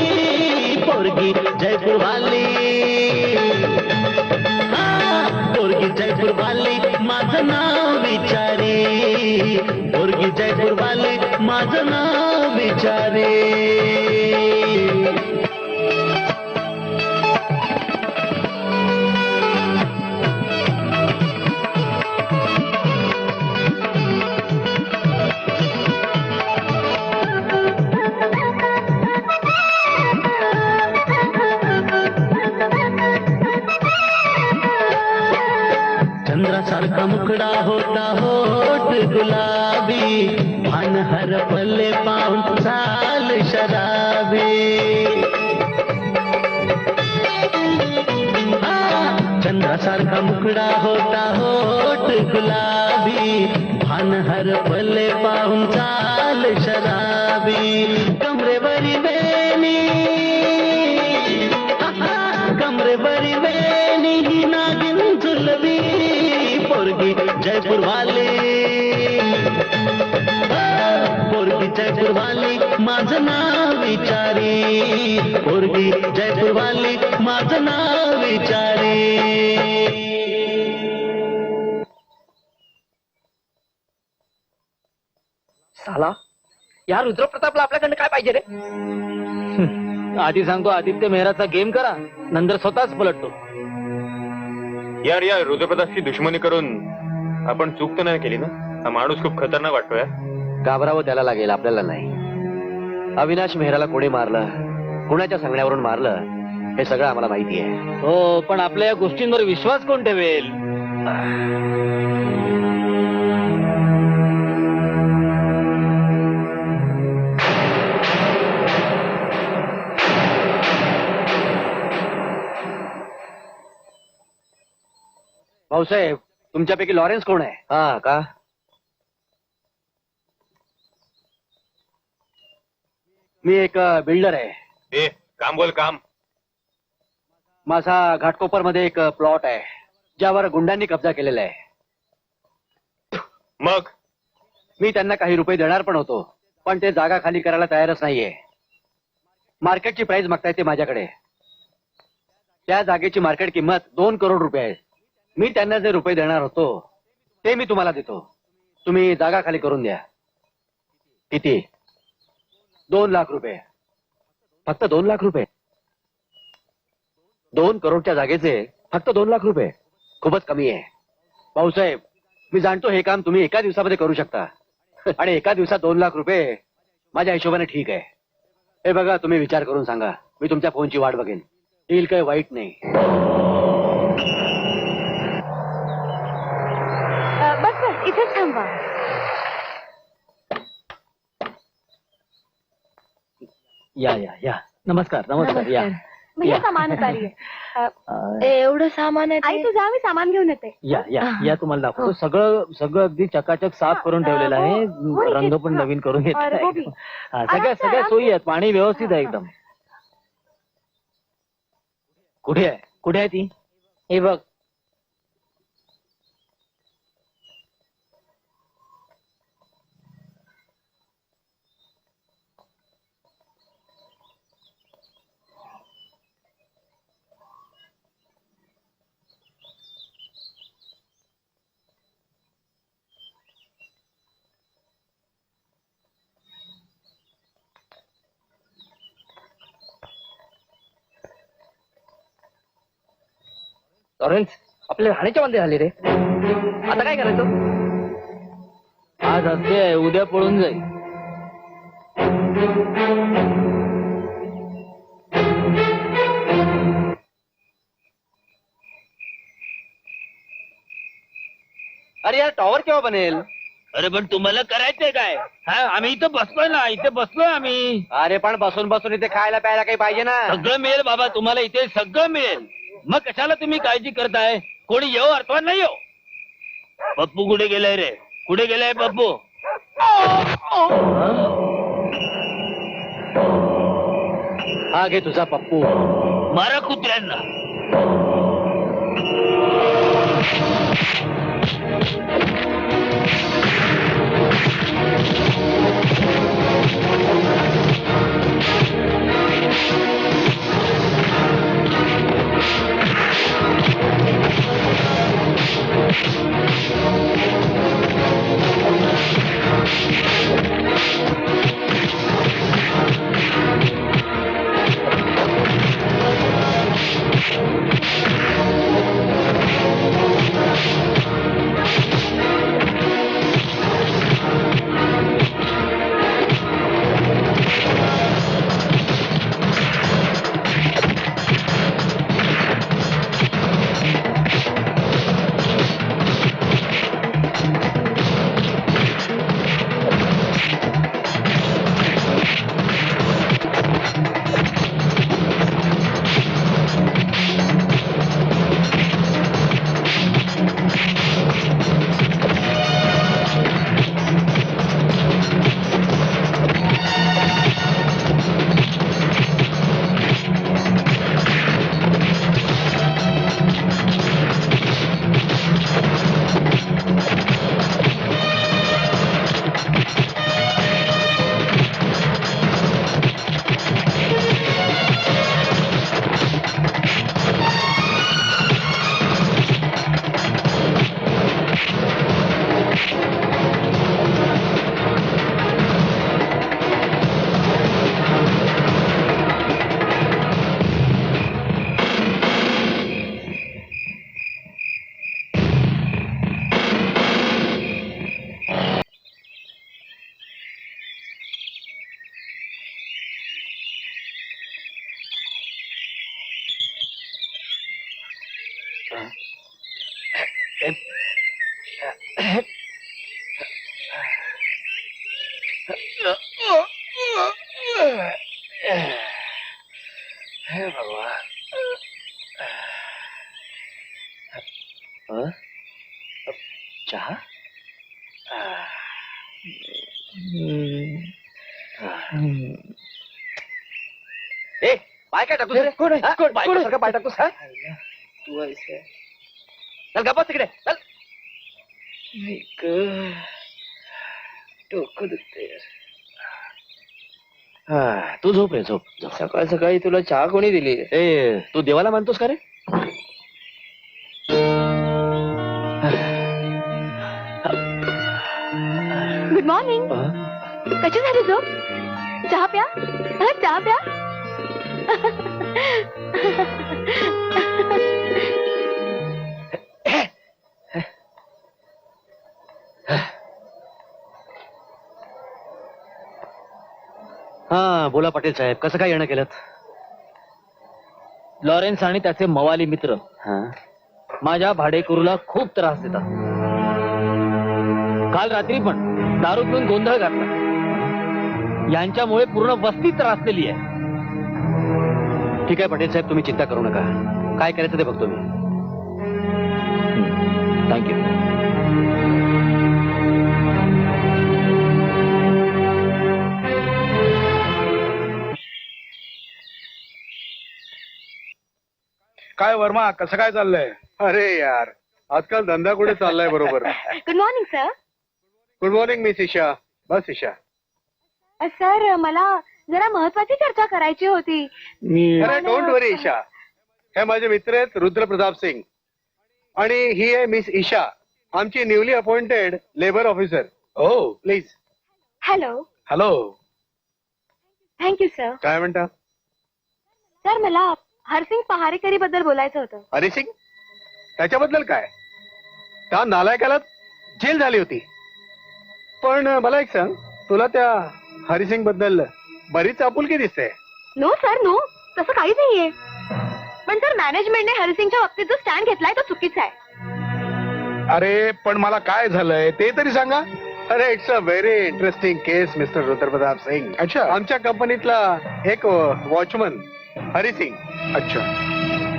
पोरगी जयपूर वाली पोरगी जयपूर वाली माझं नाव विचारी पोरगी जयपूर वाली माझं नाव विचारी चंद्रासारखा मुखडा होता होठ गुलाबी भान हरपले पाऊन चाल शराबी चंद्रासारखा मुखडा होता होठ गुलाबी भान हरपले पाऊन चाल शराबी कमरेवरी वेणी कमरेवरी वेणी ही नागिन झुलवी पोरगी जयपूर वाली पोरगी जयपूर वाली माझं नाव विचारी पोरगी जयपूर वाली माझं नाव विचारी साला या रुद्रप्रतापला आपल्याकडनं काय पाहिजे रे? आधी सांगतो आदित्य मेहराचा गेम करा नंतर स्वतःच पलटतो. यार या रुद्रप्रतापची दुश्मनी करून आपण चूक तर नाही केली ना? हा माणूस खूप खतरनाक वाटतोय. घाबरावं त्याला लागेल आपल्याला नाही. अविनाश मेहराला कोणी मारलं कुणाच्या सांगण्यावरून मारलं हे सगळं आम्हाला माहिती आहे. हो पण आपल्या या गोष्टींवर विश्वास कोण ठेवेल? भाऊसाहेब तुमच्यापैकी लॉरेन्स कोण आहे? हा का मी एक बिल्डर आहे. ए काम बोल काम. माझा घाटकोपर मध्ये एक प्लॉट आहे ज्यावर गुंडांनी कब्जा केलेला आहे. मग मी त्यांना काही रुपये देणार पण होतो पण ते जागा खाली करायला तयारच नाहीये. मार्केटची प्राइस मागताय ते माझ्याकडे. त्या जागेची मार्केट किंमत 2 करोड रुपये आहे. मी त्यांना जे रुपये देणार होतो ते मी तुम्हाला देतो. तुम्ही जागा खाली करून द्या. किती? 2 लाख रुपये. फक्त 2 लाख रुपये. 2 करोडच्या जागेचे फक्त 2 लाख रुपये खूपच कमी आहे. भाऊसाहेब मी जाणतो हे काम तुम्ही एका दिवसामध्ये करू शकता आणि एका दिवसात 2 लाख रुपये माझ्या हिशोबाने ठीक आहे. हे बघा तुम्ही विचार करून सांगा. मी तुमच्या फोनची वाट बघेन. डील काही वाईट नाही. बस बस इथेच थांबा. या या या नमस्कार नमस्कार या भैया सामान उतारिये. एवढं सामान आहे आई तू जा मी सामान घेऊन येते. या या या तुम्हाला दाखवतो. सगळं सगळं अगदी चकाचक साफ करून ठेवलेलं हो, आहे. रंग पण नवीन करून और वो भी. घेतला. सगळ्या सगळ्या सोयी आहेत. पाणी व्यवस्थित आहे एकदम. कुठे आहे कुठे आहे ती? हे बघ लॉरेन्स आपले राहण्याच्या मध्ये झाले रे. आता काय करायचं? आज हसते आहे उद्या पळून जाईल. अरे यार टॉवर केव्हा बनेल? अरे पण तुम्हाला करायचंय काय? हा आम्ही इथं बसलोय ना, इथे बसलोय आम्ही. अरे पण बसून बसून इथे खायला प्यायला काही पाहिजे ना. सगळं मिळेल बाबा तुम्हाला इथे सगळं मिळेल. मग कशाला तुम्ही काळजी करताय? कोणी येऊ अर्थवा नाही येऊ. पप्पू कुठे गेलाय रे? कुठे गेलाय पप्पू? हा घे तुझा पप्पू. मारा कुत्र्यांना. हे भगवान. चहा. ए पाय काय टाकतोस रे? हा? बायकोसारखं पाय टाकतोस हा? चल गप्पा तिकडे चल. डोकं दुखते हा, तू झोप रे झोप झोप. सकाळ सकाळी तुला चहा कोणी दिली? ए तू देवाला मानतोस का रे? Good morning. कशी झाली झोप? चहा प्या. चहा प्या. हा बोला पाटील साहेब, कसं काय येणं केलं? लॉरेन्स आणि त्याचे मवाली मित्र माझ्या भाडेकरूला खूप त्रास देतात. काल रात्री पण दारू पिऊन गोंधळ घातला. यांच्यामुळे पूर्ण वस्ती त्रासलेली आहे. ठीक आहे पाटील साहेब, तुम्ही चिंता करू नका. काय करायचं ते बघतो मी. थँक्यू. काय वर्मा, कसं काय चाललंय? अरे यार, आजकाल धंदा कुठे चाललाय बरोबर. Good morning sir. Good morning miss Isha. बस ईशा. सर मला जरा महत्वाची चर्चा करायची होती. अरे डोंट वरी ईशा. हे माझे मित्र आहेत रुद्र प्रताप सिंग आणि ही आहे मिस ईशा, आमची न्यूली अपॉइंटेड लेबर ऑफिसर. हो please. Hello. Hello. Thank you sir. काय म्हणता? सर मला हरसिंग पहारेकरी बद्दल बोलायचं होतं. हरी सिंग? त्याच्याबद्दल काय? त्या नालायकाला जेल झाली होती. पण मला एक सांग, तुला त्या हरिसिंग बद्दल बरीच आपुलकी दिसते. नो सर नो, तसं काहीच नाहीये. पण सर मॅनेजमेंटने हरसिंगच्या बाबतीत जो स्टँड घेतलाय तो चुकीचा आहे. अरे पण मला काय झालंय ते तरी सांगा. अरे it's a very interesting case mister Rudrapratap Singh. अच्छा. आमच्या कंपनीतला एक वॉचमन हरिसिंग. अच्छा.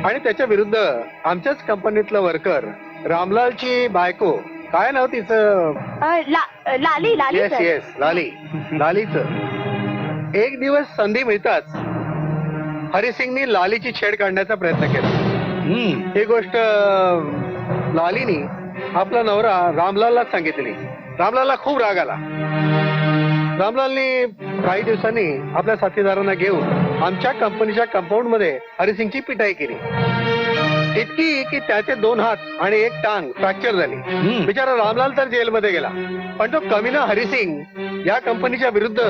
आणि त्याच्या विरुद्ध आमच्याच कंपनीतलं वर्कर रामलालची बायको, काय नाव तिचं? लाली. लाली येस सर. येस लाली. लालीच एक दिवस संधी मिळताच हरिसिंगनी लालीची छेड काढण्याचा प्रयत्न केला. ही गोष्ट लालीनी आपला नवरा रामलाललाच सांगितली. रामलालला खूप राग आला. रामलालनी काही दिवसांनी आपल्या साथीदारांना घेऊन आमच्या कंपनीच्या कंपाऊंड मध्ये हरिसिंगची पिटाई केली. इतकी की त्याचे 2 हात आणि 1 टांग फ्रॅक्चर झाली. बिचारा रामलाल तर जेलमध्ये गेला, पण तो कमीना हरिसिंग या कंपनीच्या विरुद्ध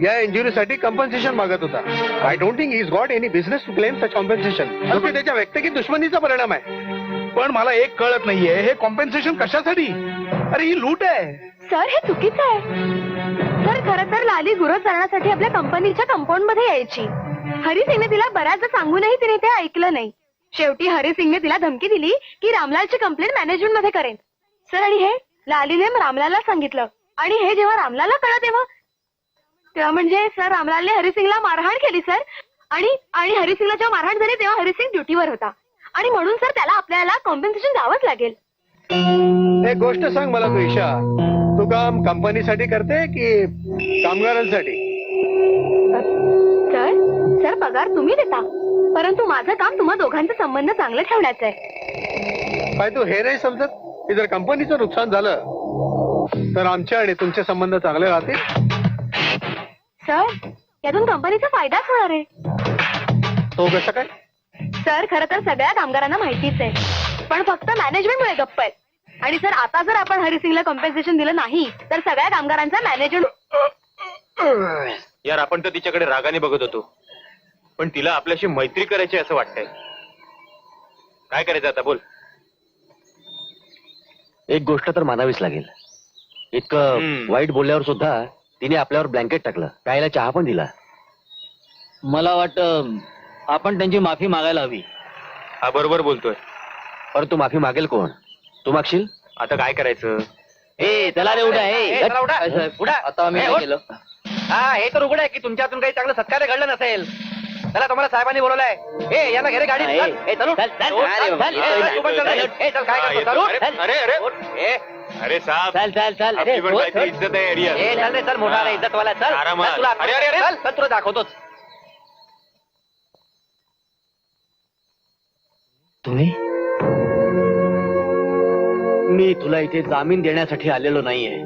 या इंजुरीसाठी कॉम्पन्सेशन मागत होता. I don't think is got any business to claim such compensation. तो त्याच्या व्यक्तिगत दुश्मनीचा परिणाम आहे. पण मला एक कळत नाहीये, हे कॉम्पेन्सेशन कशासाठी? अरे ही लूट आहे. सर हे चुकीचं आहे. सर खरं तर लाली गुरं चालण्यासाठी आपल्या कंपनीच्या कंपाऊंड मध्ये यायची. हरिसिंगने तिला बऱ्याचदा सांगूनही तिने ते ऐकलं नाही. शेवटी हरिसिंगने तिला धमकी दिली की रामलालची कंप्लेंट मॅनेजमेंट मध्ये करेन. सर आणि हे लालीने रामलालला सांगितलं, आणि हे जेव्हा रामलालला कळलं तेव्हा म्हणजे सर रामलालने हरिसिंगला मारहाण केली सर. आणि हरिसिंगला जेव्हा मारहाण झाली तेव्हा हरिसिंग ड्युटीवर होता, आणि म्हणून सर त्याला आपल्याला कॉम्पेन्सेशन द्यावंच लागेल. एक गोष्ट सांग मला तू ईशा, तू काम कंपनीसाठी करते की कामगारांसाठी? सर पगार तुम्ही देता, परंतु माझं काम तुम्हा दोघांचे संबंध चांगले ठेवण्याचं आहे. काय तू हे नाही समजत की जर कंपनीचं नुकसान झालं तर आमचे आणि तुमचे संबंध चांगले राहतील? सर यातून कंपनीचा फायदाच होणार आहे. तो कसं काय? सर खरं तर सगळ्या कामगारांना माहितीच आहे, पण फक्त मॅनेजमेंटमुळे गप्प आहेत. आणि सर आता जर आपण हरिसिंगला कॉम्पेन्सेशन दिलं नाही तर सगळ्या कामगारांचा मॅनेजमेंट. यार आपण तर तिच्याकडे रागाने बघत होतो, पण तिला आपल्याशी मैत्री करायची असं वाटतंय. काय करायचं आता बोल. एक गोष्ट तर मानावीच लागेल, इतकं वाईट बोलल्यावर सुद्धा तिने आपल्यावर ब्लँकेट टाकलं, प्यायला चहा पण दिला. मला वाटतं आपण त्यांची माफी मागायला हवी. हा बरोबर बोलतोय. परंतु माफी मागेल कोण? तू मागशील? आता काय करायचं? ए चला रे उठा. चला, उठा. काय साहेब, उठा. आता आम्ही ए, काय उठ. केलं? हा हे तर उघड आहे की तुमच्या हातून काही चांगलं सत्कार्य घडलं नसेल. चला तुम्हाला साहेबांनी बोलवलंय. ए यांना घरी गाडी. ए, ए, चल, उठ. चल, चल. उठ, अरे चल, बाबा, चल. ए, तू पण चल. ए, चल, काय हा, करतो? येतो. चल, उठ. अरे, अरे, अरे. उठ. ए, अरे साहब, चल चल चल. आपली पण काहीतरी इज्जत आहे एरिया. ए, चल रे, चल, मोठा रे, इज्जतवाला. चल, आरामात. चल, तुला अरे, अरे, अरे. चल, चल, तुला दाखवतोच. तुम्ही मी तुला इथे जामीन देण्यासाठी आलेलो नाहीये,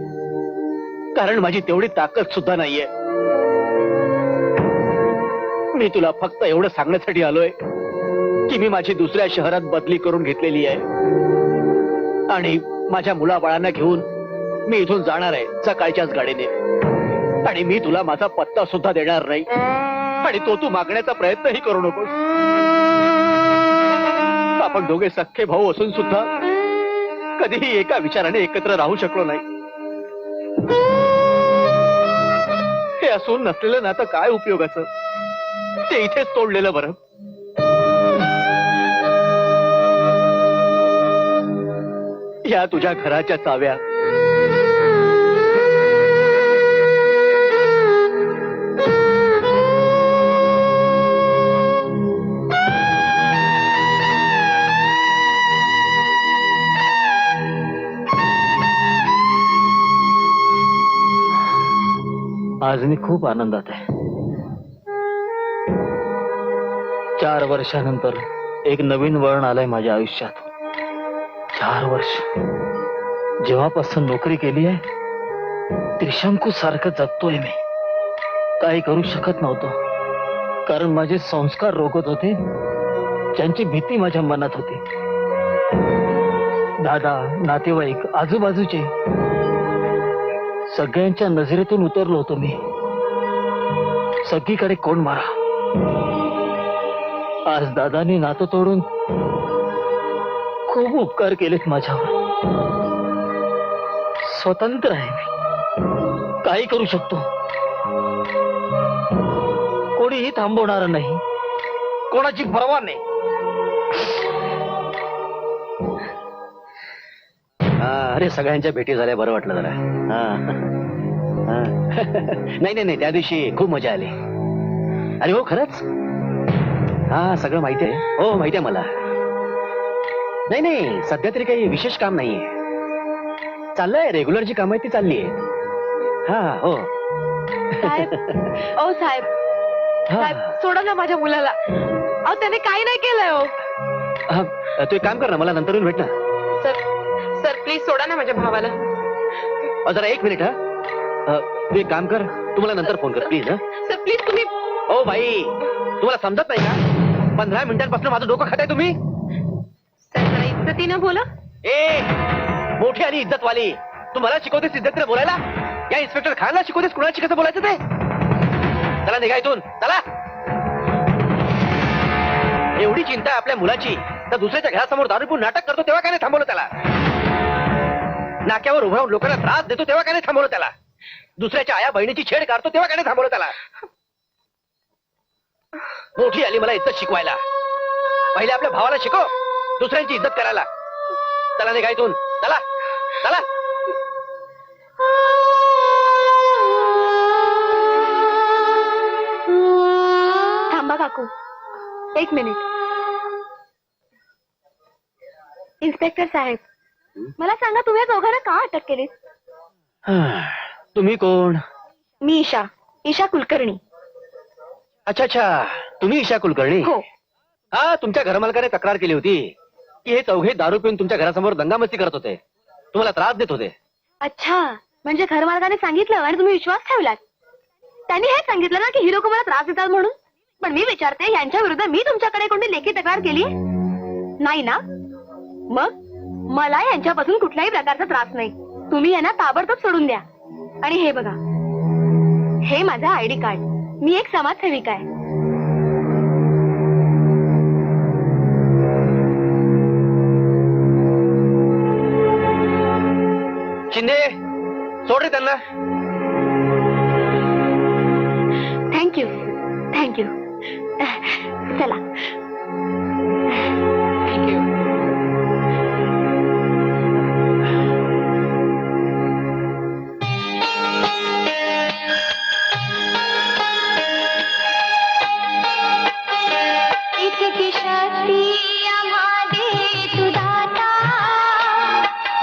कारण माझी तेवढी ताकद सुद्धा नाहीये. मी तुला फक्त एवढं सांगण्यासाठी आलोय की मी माझी दुसऱ्या शहरात बदली करून घेतलेली आहे, आणि माझ्या मुलाबाळांना घेऊन मी इथून जाणार आहे सकाळच्याच गाडीने. आणि मी तुला माझा पत्ता सुद्धा देणार नाही, आणि तो तू मागण्याचा प्रयत्नही करू नकोस. आपण दोघे सख्खे भाऊ असून सुद्धा कधीही एका विचाराने एकत्र राहू शकलो नाही. हे असून नसलेलं नातं काय उपयोगाचं? ते इथेच तोडलेलं बरं. या तुझ्या घराच्या चाव्या आज मी खूप आनंदात आहे. 4 वर्षानंतर एक नवीन वळण आलंय माझ्या आयुष्यात. 4 वर्ष जेव्हापासून नोकरी केली आहे त्रिशंकू सारखं जगतोय मी. काही करू शकत नव्हतो, कारण माझे संस्कार रोखत होते, ज्यांची भीती माझ्या मनात होती. दादा, नातेवाईक, आजूबाजूचे सगळ्यांच्या नजरेतून उतरलो होतो मी. सगळीकडे कोण मारा. आज दादाने नातं तोडून खूप उपकार केलेत माझ्यावर. स्वतंत्र आहे मी, काही करू शकतो. कोणीही थांबवणार नाही, कोणाची पर्वा नाही. अरे सगळ्यांच्या भेटी झाल्या, बरं वाटलं जरा. नाही नाही नाही, त्या दिवशी खूप मजा आली. अरे हो, खरंच. हा सगळं माहिती आहे. हो माहिती आहे मला. नाही नाही, सध्या तरी काही विशेष काम नाहीये. चाललंय, रेग्युलर जी काम आहे ती चालली आहे. हा हो. साहेब, ओ साहेब, साहेब सोडा ना माझ्या मुलाला. अहो त्याने काही नाही केलंय. हो तू एक काम कर ना, मला नंतर येऊन भेट ना. सर सर प्लीज सोडा ना माझ्या भावाला. जरा एक मिनिट हा. तू एक काम कर, तुम्हाला नंतर फोन कर प्लीज. सर प्लीज तुम्ही. ओ भाई, तुम्हाला समजत नाही का? 15 मिनिटांपासून माझं डोकं खाताय तुम्ही. सर जरा इज्जतीनं बोला. ए मोठी आणि इज्जतवाली, तू मला शिकवतेस इज्जतीनं बोलायला? या इन्स्पेक्टर खानला शिकवतेस कुणाची कसं बोलायचं ते? चला निघा इथून, चला. एवढी चिंता आहे आपल्या मुलाची, तर दुसऱ्याच्या घरासमोर दारू पिऊन नाटक करतो तेव्हा काय नाही थांबवलं त्याला? नाक्यावर उभं राहून लोकांना त्रास देतो तेव्हा काय नाही थांबवलं त्याला? दुसऱ्याच्या आया बहिणीची छेड काढतो तेव्हा काय नाही थांबवलं त्याला? मोठी आली मला इज्जत शिकवायला. पहिले आपल्या भावाला शिकव दुसऱ्यांची इज्जत करायला. चला निघा इथून, चला चला. थांबा काकू, एक मिनिट. इन्स्पेक्टर साहेब, मला सांगा तुम्ही या दोघांना का अटक केली? तुम्ही कोण? मी ईशा, ईशा कुलकर्णी. अच्छा अच्छा, तुम्ही ईशा कुलकर्णी. हो. हा, तुमच्या घरमालकाने तक्रार केली होती की हे चौघे दारू पिऊन तुमच्या घरासमोर दंगामस्ती करत होते, तुम्हाला त्रास देत होते. अच्छा, म्हणजे घरमालकाने सांगितलं आणि तुम्ही विश्वास ठेवलात. त्यांनी हे सांगितलं ना की ही लोक मला त्रास देतात म्हणून. पण मी विचारते, यांच्या विरुद्ध मी तुमच्याकडे कोणती लेखी तक्रार केली नाही ना? मग मला यांच्यापासून कुठल्याही प्रकारचा त्रास नाही. तुम्ही यांना ताबडतोब सोडून द्या. आणि हे बघा, हे माझं आयडी कार्ड. मी एक समाजसेविका आहे. शिंदे, सोड रे त्यांना. Thank you thank you. चला. थँक्यू. इतकी शक्ती आम्हा दे तू दाता,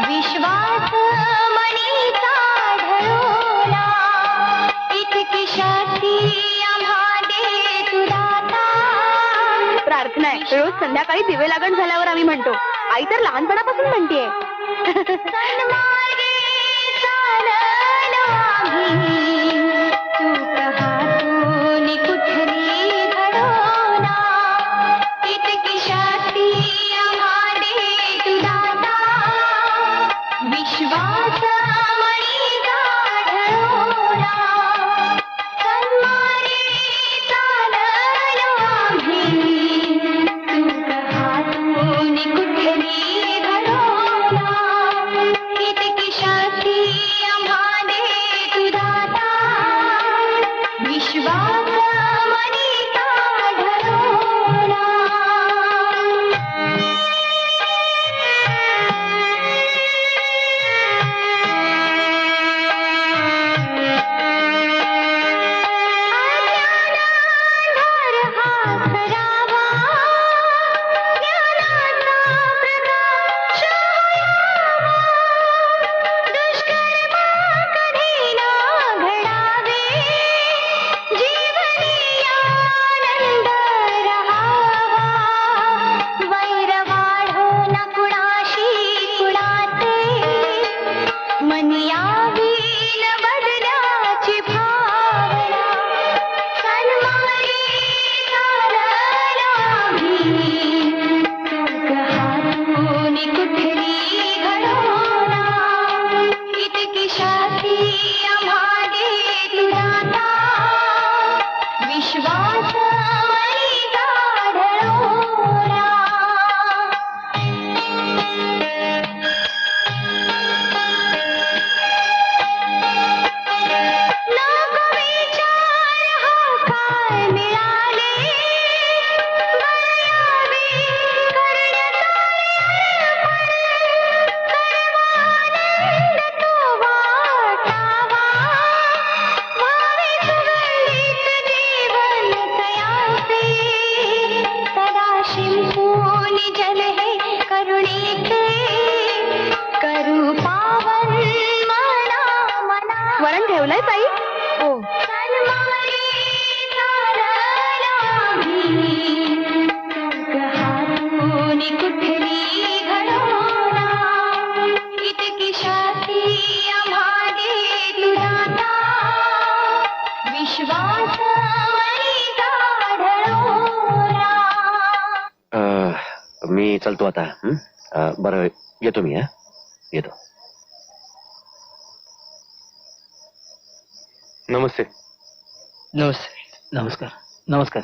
विश्वास मणीचा ढळोला. इतकी शक्ती आम्हा दे तू दाता. प्रार्थना आहे, रोज संध्याकाळी दिवे लागण झाल्यावर आम्ही म्हणतो. आई तर लहानपणापासून म्हणतेय. विश्वास मणीचा ढळोला. सन्माने चाललो आम्ही, चूक हातून कुठली घडोला. इतकी शक्ती आम्हा दे तू दाता. मी चलतो आता. बरं, येतो मी. येतो. नमस्ते. नमस्ते. नमस्कार. नमस्कार.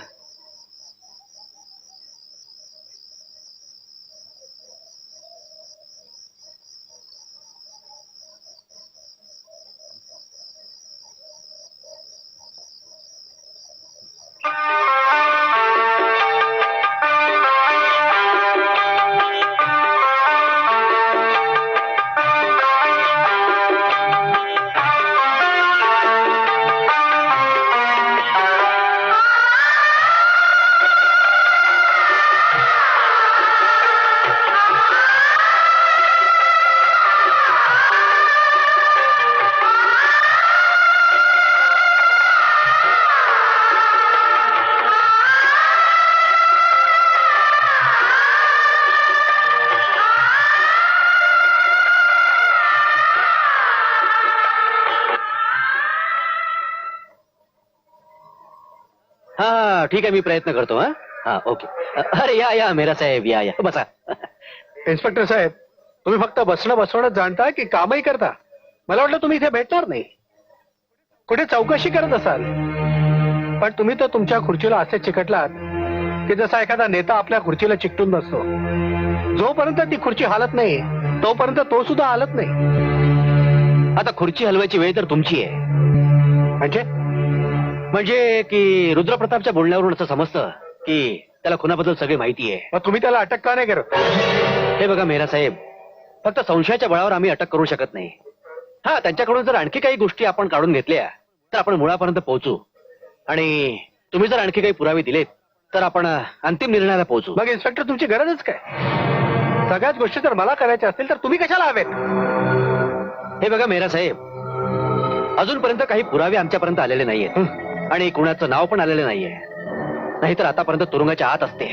हा ठीक आहे, मी प्रयत्न करतो. हा ओके. अरे या मेरा साहेब, या बसा. इन्स्पेक्टर साहेब, तुम्ही फक्त बसवणच जाणता की कामही करता? मला वाटलं तुम्ही इथे भेटणार नाही, कुठे चौकशी करत असाल. पण तुम्ही तर तुमच्या खुर्चीला असे चिकटलात की जसा एखादा नेता आपल्या खुर्चीला चिकटून बसतो. जोपर्यंत ती खुर्ची हालत नाही तोपर्यंत तो सुद्धा हालत नाही. आता खुर्ची हलवायची वेळ तर तुमची आहे. म्हणजे की रुद्रप्रतापच्या बोलण्यावरून असं समजतं की त्याला खुनाबद्दल सगळी माहिती आहे. मग तुम्ही त्याला अटक का नाही करत? हे बघा मेहरा साहेब, फक्त संशयाच्या बळावर आम्ही अटक करू शकत नाही. हा, त्यांच्याकडून जर आणखी काही गोष्टी आपण काढून घेतल्या तर आपण मुळापर्यंत पोहोचू. आणि तुम्ही जर आणखी काही पुरावे दिलेत तर आपण अंतिम निर्णयाला पोहोचू. मग इन्स्पेक्टर तुमची गरजच काय? सगळ्याच गोष्टी जर मला करायच्या असतील तर तुम्ही कशाला हवेत? हे बघा मेहरा साहेब, अजूनपर्यंत काही पुरावे आमच्यापर्यंत आलेले नाहीयेत आणि कुणाचं नाव पण आलेलं नाहीये. नाहीतर आतापर्यंत तुरुंगाच्या आत असते.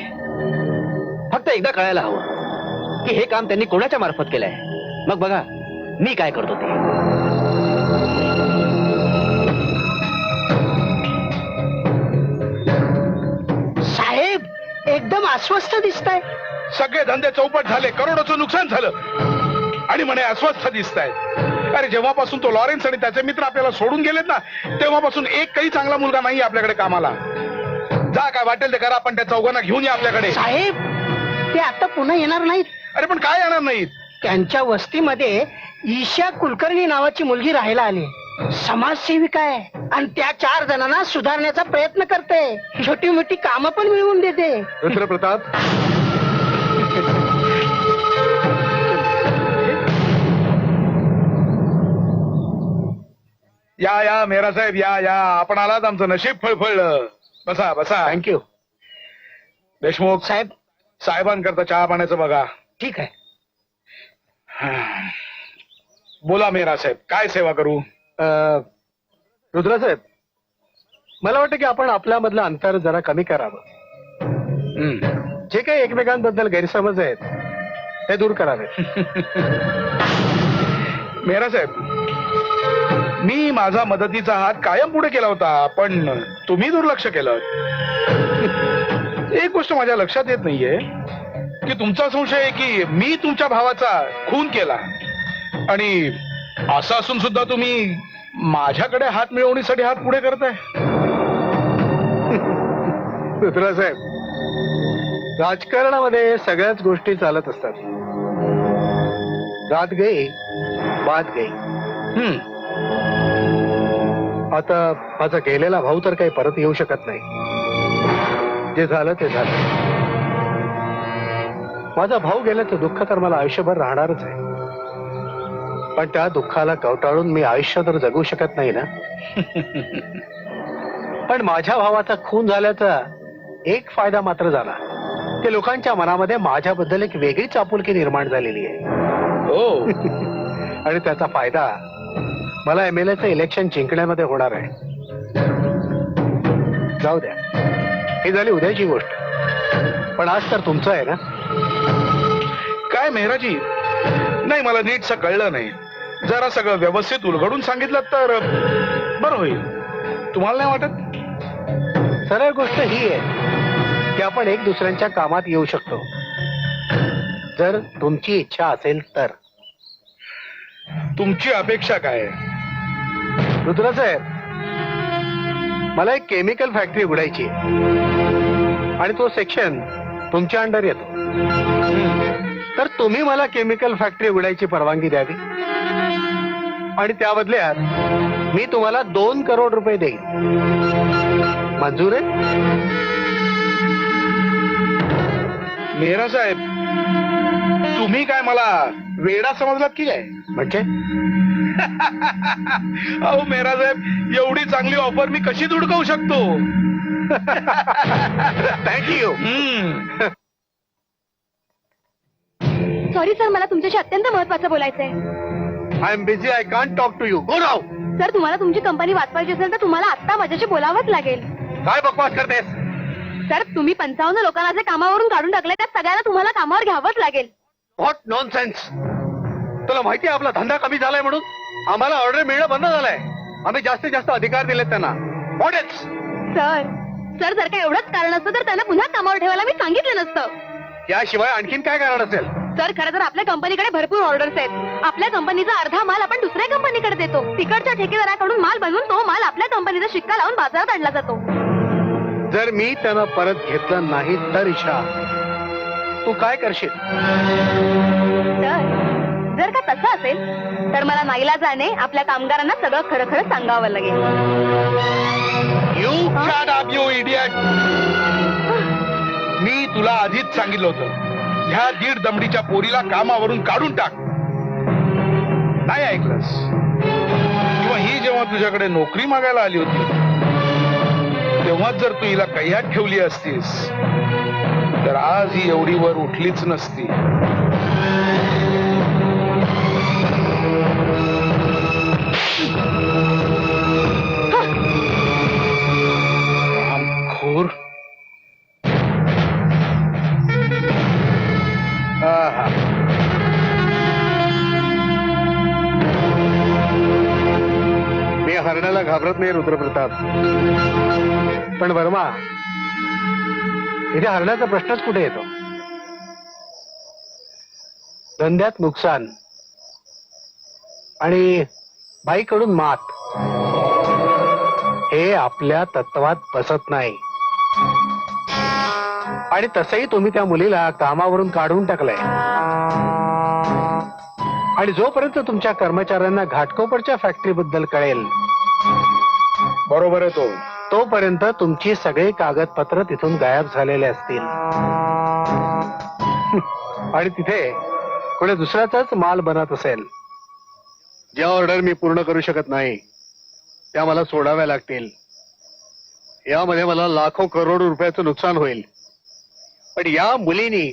फक्त एकदा कळायला हवं की हे काम त्यांनी कोणाच्या मार्फत केलंय. मग बघा मी काय करतो ते. साहेब एकदम अस्वस्थ दिसताय. सगळे धंदे चौपट झाले, करोडोचं नुकसान झालं आणि म्हणे अस्वस्थ दिसताय. अरे जेव्हापासून तो लॉरेन्स आणि त्याचे मित्र आपल्याला सोडून गेलेत ना, तेव्हापासून एक काही चांगला मुलगा नाही आपल्याकडे कामाला. जा, काय वाटेल ते करा, पण त्या चौघांना घेऊन या आपल्याकडे. साहेब ते आता पुन्हा येणार नाहीत. अरे पण काय येणार नाहीत? त्यांच्या वस्तीमध्ये ईशा कुलकर्णी नावाची मुलगी राहायला आली. समाजसेविका आहे आणि त्या 4 जणांना सुधारण्याचा प्रयत्न करते. छोटी मोठी कामं पण मिळवून देते. रुद्रप्रताप, या मेरा साहेब, या आपण आलात, आमचं नशीब फळफळलं. बसा बसा. थँक्यू. देशमुख साहेब साहेबांकरता चहा पाण्याचं बघा. ठीक आहे. बोला मेरा साहेब, काय सेवा करू? रुद्रा साहेब, मला वाटतं की आपण आपल्यामधलं अंतर जरा कमी करावं. जे काही एकमेकांबद्दल गैरसमज आहेत ते दूर करावे. मेरा साहेब, मी माझा मदतीचा हात कायम पुढे केला होता, पण तुम्ही दुर्लक्ष केलं. एक गोष्ट माझ्या लक्षात येत नाहीये की तुमचा संशय आहे की मी तुमच्या भावाचा खून केला, आणि असं असून सुद्धा तुम्ही माझ्याकडे हात मिळवण्यासाठी हात पुढे करताय. रुद्रा साहेब, राजकारणामध्ये सगळ्याच गोष्टी चालत असतात. रात गई बात गई. आता माझा गेलेला भाऊ तर काही परत येऊ शकत नाही. जे झालं ते झालं. माझा भाऊ गेल्याचं दुःख तर मला आयुष्यभर राहणारच आहे, पण त्या दुःखाला कवटाळून मी आयुष्य तर जगू शकत नाही ना. पण माझ्या भावाचा खून झाल्याचा एक फायदा मात्र झाला की लोकांच्या मनामध्ये माझ्याबद्दल एक वेगळीच आपुलकी निर्माण झालेली आहे. हो. आणि त्याचा फायदा मला MLAचं इलेक्शन जिंकण्यामध्ये होणार आहे. जाऊ द्या, ही झाली उद्याची गोष्ट, पण आज तर तुमचं आहे ना. काय मेहराजी, नाही मला नीटसं कळलं नाही. जरा सगळं व्यवस्थित उलगडून सांगितलं तर बरं होईल. तुम्हाला नाही वाटत? सरळ गोष्ट ही आहे की आपण एक दुसऱ्यांच्या कामात येऊ शकतो. जर तुमची इच्छा असेल तर. तुमची अपेक्षा काय आहे? रुद्र साहेब, मला एक केमिकल फॅक्टरी उघडायची आहे आणि तो सेक्शन तुमच्या अंडर येतो. तर तुम्ही मला केमिकल फॅक्टरी उघडायची परवानगी द्यावी आणि त्या बदल्यात मी तुम्हाला 2 करोड रुपये देईन. मंजूर आहे? मेहरा साहेब, तुम्ही काय मला वेडा समजलात की काय? म्हणजे अहो मेहरा साहेब, एवढी चांगली ऑफर मी कशी धुडकवू शकतो? थँक्यू. सॉरी सर, मला तुमच्याशी अत्यंत महत्वाचं बोलायचंय. I am busy, I can't talk to you. Go now. Sir, तुम्हाला तुमची कंपनी वाचवायची असेल तर तुम्हाला आत्ता माझ्याशी बोलावंच लागेल. काय बकवास करतेस? सर, तुम्ही 55 लोकांना जे कामावरून काढून टाकले त्या सगळ्यांना तुम्हाला कामावर घ्यावंच लागेल. What nonsense. तुला माहिती आहे आपला धंदा कमी झालाय म्हणून आम्हाला ऑर्डर मिळणं बंद झालंय. आम्ही जास्तीत जास्त अधिकार दिलेत त्यांना. What it's? सर जर का एवढंच कारण असतं तर त्यांना पुन्हा कामावर ठेवायला मी सांगितलं नसतं. याशिवाय आणखीन काय कारण असेल? सर, खरं तर आपल्या कंपनीकडे भरपूर ऑर्डर्स आहेत. आपल्या कंपनीचा अर्धा माल आपण दुसऱ्या कंपनीकडे देतो. तिकडच्या ठेकेदाराकडून माल बनवून तो माल आपल्या कंपनीचा शिक्का लावून बाजारात आणला जातो. जर मी त्यांना परत घेतलं नाही तर ईशा, तू काय करशील? सर, जर का तसं असेल तर मला नाईलाजाने आपल्या कामगारांना सगळं खरं खरं सांगावं लागेल. You shut up you idiot. मी तुला आधीच सांगितलं होतं, ह्या 1.5 दमडीच्या पोरीला कामावरून काढून टाक. नाही ऐकलंस. किंवा ही जेव्हा तुझ्याकडे नोकरी मागायला आली होती तेव्हा जर तू हिला कह्यात ठेवली असतीस तर आज ही एवढी वर उठलीच नसती. खोर. मी हरण्याला घाबरत नाही रुद्रप्रताप, पण वर्मा, इथे हरण्याचा प्रश्नच कुठे येतो? धंद्यात नुकसान आणि बाईकडून मात हे आपल्या तत्वात बसत नाही. आणि तसंही तुम्ही त्या मुलीला कामावरून काढून टाकलंय. आणि जोपर्यंत तुमच्या कर्मचाऱ्यांना घाटकोपरच्या फॅक्टरी बद्दल कळेल, बरोबर आहे तोपर्यंत तुमची सगळी कागदपत्र तिथून गायब झालेले असतील. आणि तिथे कोणी दुसऱ्याचाच माल बनत असेल. ज्या ऑर्डर मी पूर्ण करू शकत नाही त्या मला सोडाव्या लागतील. यामध्ये मला लाखो करोड रुपयाचं नुकसान होईल. पण या मुलीनी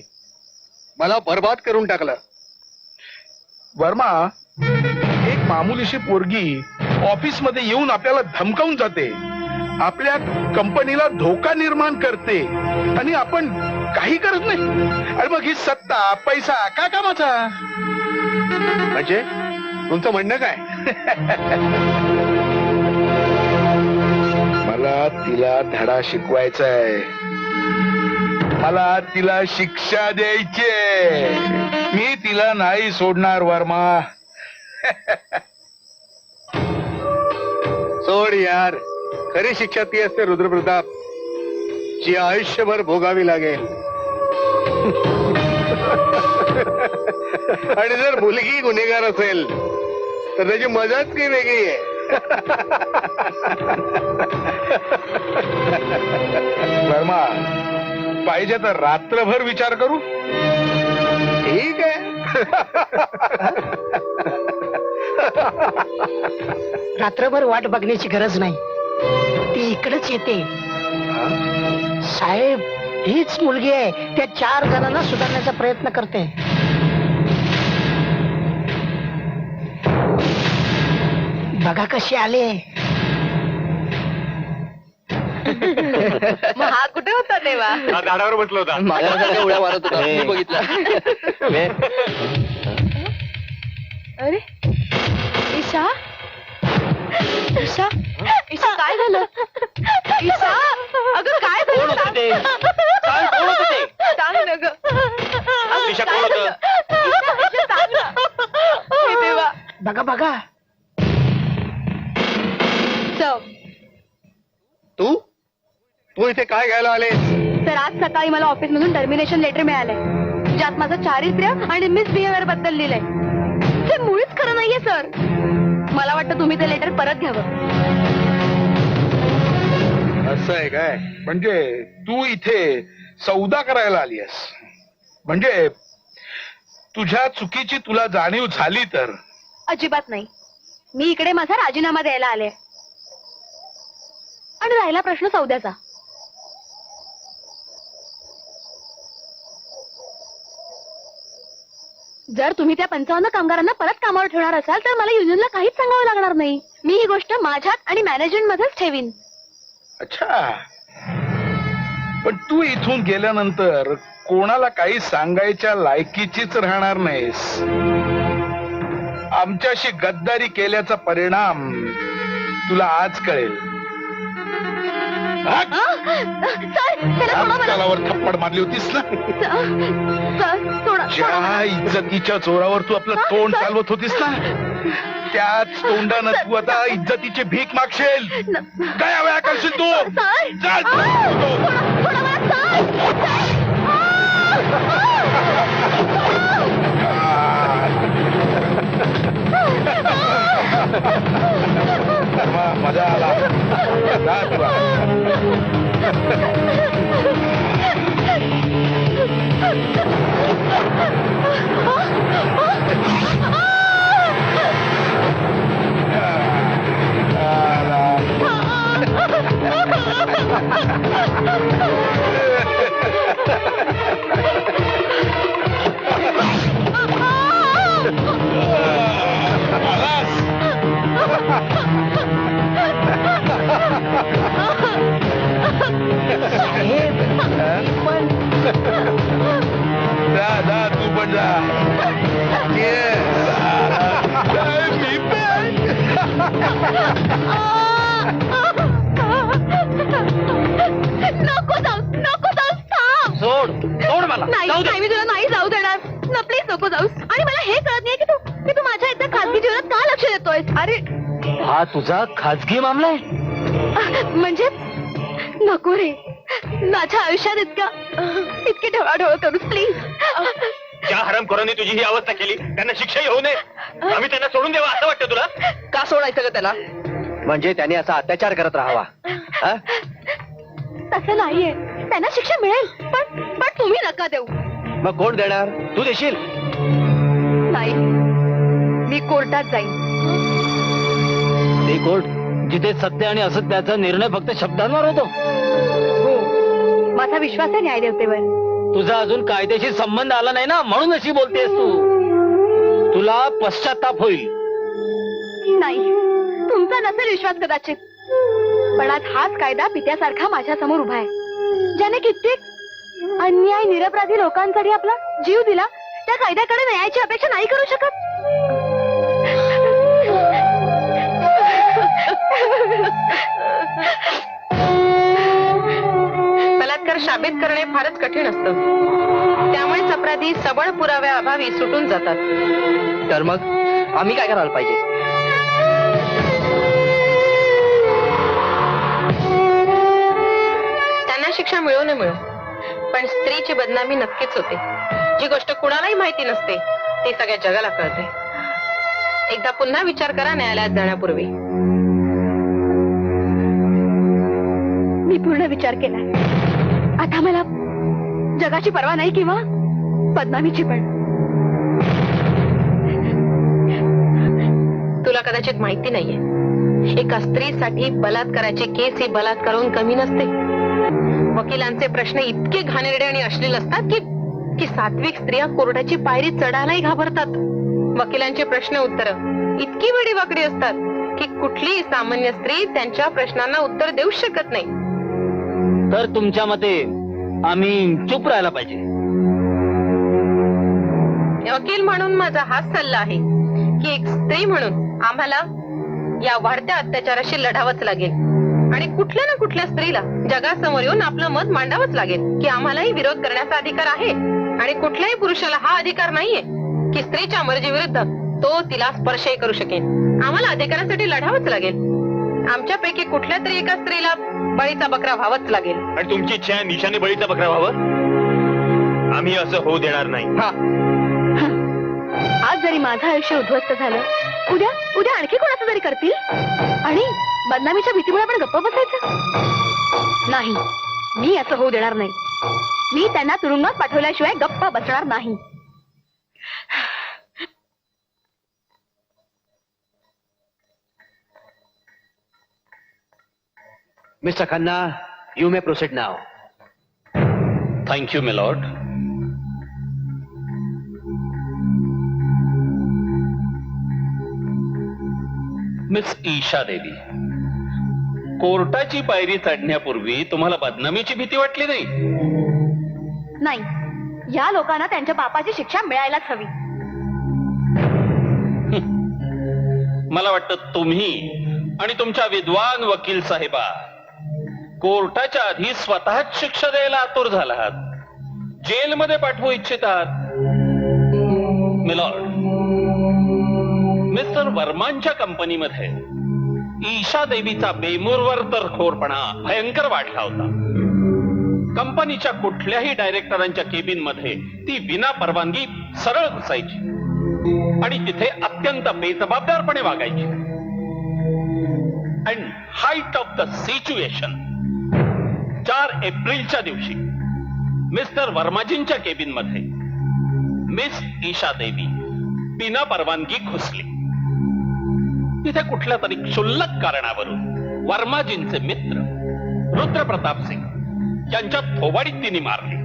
मला बर्बाद करून टाकलं. वर्मा, एक मामुलीशी पोरगी ऑफिस मध्ये येऊन आपल्याला धमकावून जाते, आपल्या कंपनीला धोका निर्माण करते आणि आपण काही करत नाही. आणि मग ही सत्ता पैसा काय कामाचा? म्हणजे तुमचं म्हणणं काय? मला तिला धडा शिकवायचा आहे. मला तिला शिक्षा द्यायची. मी तिला नाही सोडणार वर्मा. सोड यार. खरी शिक्षा ती असते रुद्रप्रताप, जी आयुष्यभर भोगावी लागेल. आणि जर मुलगी गुन्हेगार असेल तर त्याची मजाच काही वेगळी आहे. वर्मा, पाहिजे तर रात्रभर विचार करू. ठीक आहे. रात्रभर वाट बघण्याची गरज नाही, ती इकडेच येते. साहेब, हीच मुलगी आहे त्या 4 जणांना सुधारण्याचा प्रयत्न करते. बघा कशी आले. मग हा कुठे होता तेव्हा? हा झाडावर बसला होता. माझ्यासारख्या उड्या मारत होता, मी बघितलं. अरे ईशा, ईशा, ईशा, काय झालं? ईशा, अगं काय झालं? कोण होतं ते? सांग, कोण होतं ते? सांग ना गं. ईशा, कोण होतं? बघा. सर तू तू इथे काय घ्यायला आलेस? सर आज सकाळी मला ऑफिस मधून टर्मिनेशन लेटर मिळालंय ज्यात माझं चारित्र्य आणि मिसबिहेवियर बद्दल लिहिलंय. ते मुळीच खरं नाहीये सर. मला वाटतं तुम्ही ते लेटर परत घ्यावं. असं आहे काय? म्हणजे तू इथे सौदा करायला आली आहेस? म्हणजे तुझ्या चुकीची तुला जाणीव झाली तर? अजिबात नाही. मी इकडे माझा राजीनामा द्यायला आले आणि राहिला प्रश्न सौद्याचा. जर तुम्ही त्या 55 कामगारांना परत कामावर ठेवणार असाल तर मला युनियनला काहीच सांगावं लागणार नाही. मी ही गोष्ट माझ्यात आणि मॅनेजमेंट मध्येच ठेवीन. अच्छा, पण तू इथून गेल्यानंतर कोणाला काही सांगायच्या लायकीचीच राहणार नाहीस. आमच्याशी गद्दारी केल्याचा परिणाम तुला आज कळेल. सर, त्याला सोडा मला. गालावर थप्पड मारली होतीस ना? सर, सोडा. ज्या इज्जतीच्या जोरावर तू आपलं तोंड चालवत होतीस ना, त्याच तोंडानं तू आता इज्जतीची भीक मागशील. काय वेळा करशील तू? सर, चल. सोडा मला, सर. मजा आला. जा तू जा तू पण जा. मी पण. नको जाऊस, थांब. सोड मला. नाही जाऊ दे. नाही, मी तुला नाही जाऊ देणार ना. प्लीज नको जाऊस. आणि मला हे कळत नाही की तू माझ्या इथं खासगी जीवनात का लक्ष देतोय. अरे हा तुझा खाजगी मामला आहे. म्हणजे नको रे. माझ्या आयुष्यात इतकी ढवळाढवळ करूस प्लीज. ज्या हरामखोरांनी तुझी ही अवस्था केली त्यांना शिक्षाही होऊ नये. आम्ही त्यांना सोडून द्यावा असं वाटतं तुला? का सोडायचं का त्याला? म्हणजे त्याने असा अत्याचार करत राहावा? हा? तसं नाहीये. त्यांना शिक्षा मिळेल पण तुम्ही नका देऊ. मग कोण देणार? तू देशील? नाही, मी कोर्टात जाईन. ते कोर्ट जिथे सत्य आणि असत्याचा निर्णय फक्त शब्दांवर होतो. हो, माझा विश्वास आहे न्यायदेवतेवर. तुझा अजून कायद्याशी संबंध आला नाही ना, म्हणून अशी बोलतेस तू. तुला पश्चाताप होईल. नाही, तुमचा नसेल विश्वास कदाचित, पण आज हाच कायदा पित्यासारखा माझ्या समोर उभा आहे. ज्याने कित्येक अन्याय निरपराधी लोकांसाठी आपला जीव दिला. त्या कायद्याकडे न्यायाची अपेक्षा नाही करू शकत. बलात्कार साबित करणे फारच कठीण असतं. त्यामुळेच अपराधी सबळ पुराव्याअभावी सुटून जातात. तर मग आम्ही काय करायला पाहिजे? त्यांना शिक्षा मिळो न मिळो, पण स्त्रीची बदनामी नक्कीच होते. जी गोष्ट कुणालाही माहिती नसते ती सगळ्या जगाला कळते. एकदा पुन्हा विचार करा न्यायालयात जाण्यापूर्वी. मी पूर्ण विचार केलाय. आता मला जगाची पर्वा नाही किंवा बदनामीची पण. तुला कदाचित माहिती नाहीये, एका स्त्रीसाठी बलात्काराची केस ही बलात्काराहून कमी नसते. वकिलांचे प्रश्न इतके घाणेरडे आणि अश्लील असतात की सात्विक स्त्रिया कोर्टाची पायरी चढायलाही घाबरतात. वकिलांचे प्रश्न उत्तर इतकी वेडीवाकडी असतात की कुठलीही सामान्य स्त्री त्यांच्या प्रश्नांना उत्तर देऊ शकत नाही. तर तुमच्या मते आम्ही चूप राहायला पाहिजे? वकील म्हणून माझा हाच सल्ला आहे की एक स्त्री म्हणून आम्हाला या वाढत्या अत्याचाराशी लढावंच लागेल आणि कुठल्या ना कुठल्या स्त्रीला जगासमोर येऊन आपलं मत मांडावंच लागेल की आम्हालाही विरोध करण्याचा अधिकार आहे आणि कुठल्याही पुरुषाला हा अधिकार नाहीये की स्त्रीच्या मर्जी विरुद्ध तो तिला स्पर्शही करू शकेल. आम्हाला अधिकारासाठी लढावंच लागेल. आमच्यापैकी कुठल्या तरी एका स्त्रीला बळीचा बकरा व्हावंच लागेल. आणि तुमची इच्छा आहे निशाने बळीचा बकरा व्हावं? आम्ही असं होऊ देणार नाही. आज जरी माझं आयुष्य उद्ध्वस्त झालं, उद्या उद्या आणखी कोणाचं तरी करतील आणि बदनामीच्या भीतीमुळे आपण गप्प बसायचं नाही. मी असं होऊ देणार नाही. मी त्यांना तुरुंगात पाठवल्याशिवाय गप्प बसणार नाही. Mister Khanna, you may proceed now. Thank you milord. Miss Isha Devi, कोर्टाची पायरी चढण्यापूर्वी तुम्हाला बदनामीची भीती वाटली नाही? नाही, या लोकांना त्यांच्या बापाची शिक्षा मिळायलाच हवी. मला वाटतं तुम्ही आणि तुमच्या विद्वान वकील साहेबा कोर्टाच्या आधी स्वतःच शिक्षा द्यायला आतुर झाला आहात. जेलमध्ये पाठवू इच्छित आहात. मिलॉर्ड, मिस्टर वर्मांच्या कंपनीमध्ये ईशा देवीचा बेमूरवर तर खोरपणा भयंकर वाढला होता. कंपनीच्या कुठल्याही डायरेक्टरांच्या केबिन मध्ये ती विना परवानगी सरळ घुसायची आणि तिथे अत्यंत बेजबाबदारपणे वागायची. And height of the situation, 4 एप्रिलच्या दिवशी मिस्टर वर्माजींच्या केबिन मध्ये मिस ईशा देवी बिना परवानगी घुसली. तिथे कुठल्या तरी क्षुल्लक कारणावरून वर्माजींचे मित्र रुद्रप्रताप सिंग यांच्या थोबाडीत तिने मारली.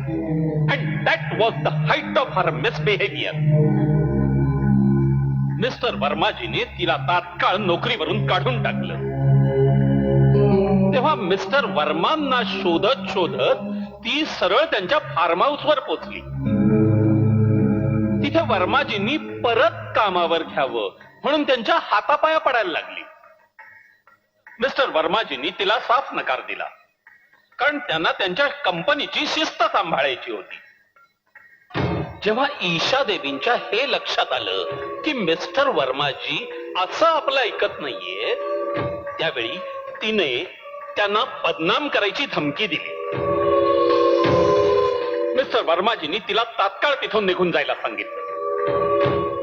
And that was the height of her misbehaviour. Mister वर्माजीने तिला तात्काळ नोकरीवरून काढून टाकलं. तेव्हा मिस्टर वर्मांना शोधत शोधत ती सरळ त्यांच्या फार्म हाऊसवर पोचली. तिथे वर्माजींनी परत कामावर घ्यावं म्हणून त्यांच्या हातापाया पडायला लागली. मिस्टर वर्माजींनी तिला साफ नकार दिला, कारण त्यांना त्यांच्या कंपनीची शिस्त सांभाळायची होती. जेव्हा ईशा देवींच्या हे लक्षात आलं की मिस्टर वर्माजी असं आपलं ऐकत नाहीये, त्यावेळी तिने त्यांना बदनाम करायची धमकी दिली. मिस्टर वर्माजींनी तिला तात्काळ तिथून निघून जायला सांगितलं.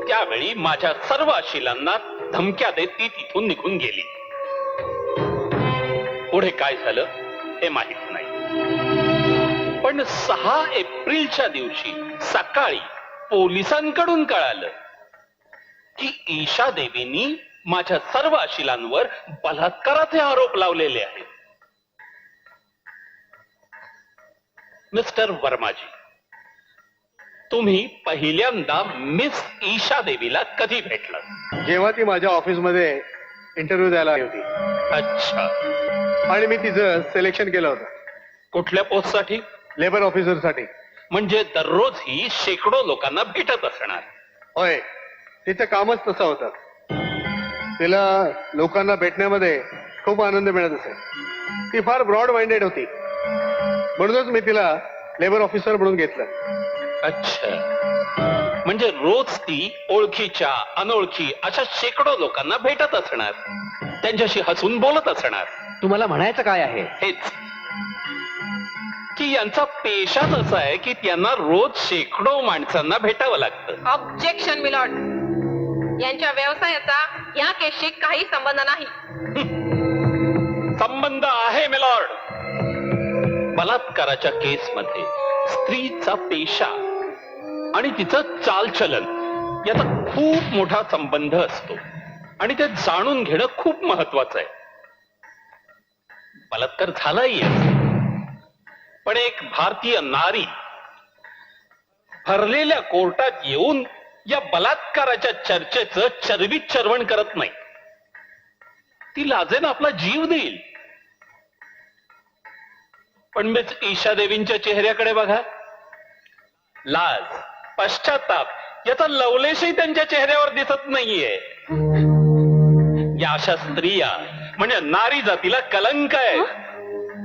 त्यावेळी माझ्या सर्व अशिलांना धमक्या देत ती तिथून निघून गेली. पुढे काय झालं हे माहित नाही, पण 6 एप्रिलच्या दिवशी सकाळी पोलिसांकडून कळालं की ईशा देवींनी माझ्या सर्व अशिलांवर बलात्काराचे आरोप लावलेले आहेत. मिस्टर वर्माजी, तुम्ही पहिल्यांदा मिस ईशा देवीला कधी भेटलात? जेव्हा ती माझ्या ऑफिसमध्ये इंटरव्ह्यू द्यायला आली होती. अच्छा. आणि मी तिचं सिलेक्शन केलं होतं. कुठल्या पोस्टसाठी? लेबर ऑफिसरसाठी. म्हणजे दररोज ही शेकडो लोकांना भेटत असणार. होय, तिचं कामच तसं होतं. तिला लोकांना भेटण्यामध्ये खूप आनंद मिळत असे. ती फार ब्रॉड माइंडेड होती, म्हणूनच मी तिला लेबर ऑफिसर म्हणून घेतलं. अच्छा, म्हणजे रोज ती ओळखीच्या अनोळखी अशा शेकडो लोकांना भेटत असणार, त्यांच्याशी हसून बोलत असणार. तुम्हाला म्हणायचं काय आहे? हेच की यांचा पेशाच असा आहे की त्यांना रोज शेकडो माणसांना भेटावं लागतं. ऑब्जेक्शन मिलॉर्ड, यांच्या व्यवसायाचा या केसशी काही संबंध नाही. संबंध आहे मिलॉर्ड. बलात्काराच्या केसमध्ये स्त्रीचा पेशा आणि तिचं चालचलन याचा खूप मोठा संबंध असतो आणि ते जाणून घेणं खूप महत्वाचं आहे. बलात्कार झालाही आहे, पण एक भारतीय नारी भरलेल्या कोर्टात येऊन या बलात्काराच्या चर्चेचं चरबीत चरवण करत नाही. ती लाजेनं आपला जीव देईल. पण मिस ईशा देवींच्या चेहऱ्याकडे बघा. लाज, पश्चाताप याचा लवलेशही त्यांच्या चेहऱ्यावर दिसत नाहीये. या अशा स्त्रिया म्हणजे नारी जातीला कलंक आहेत.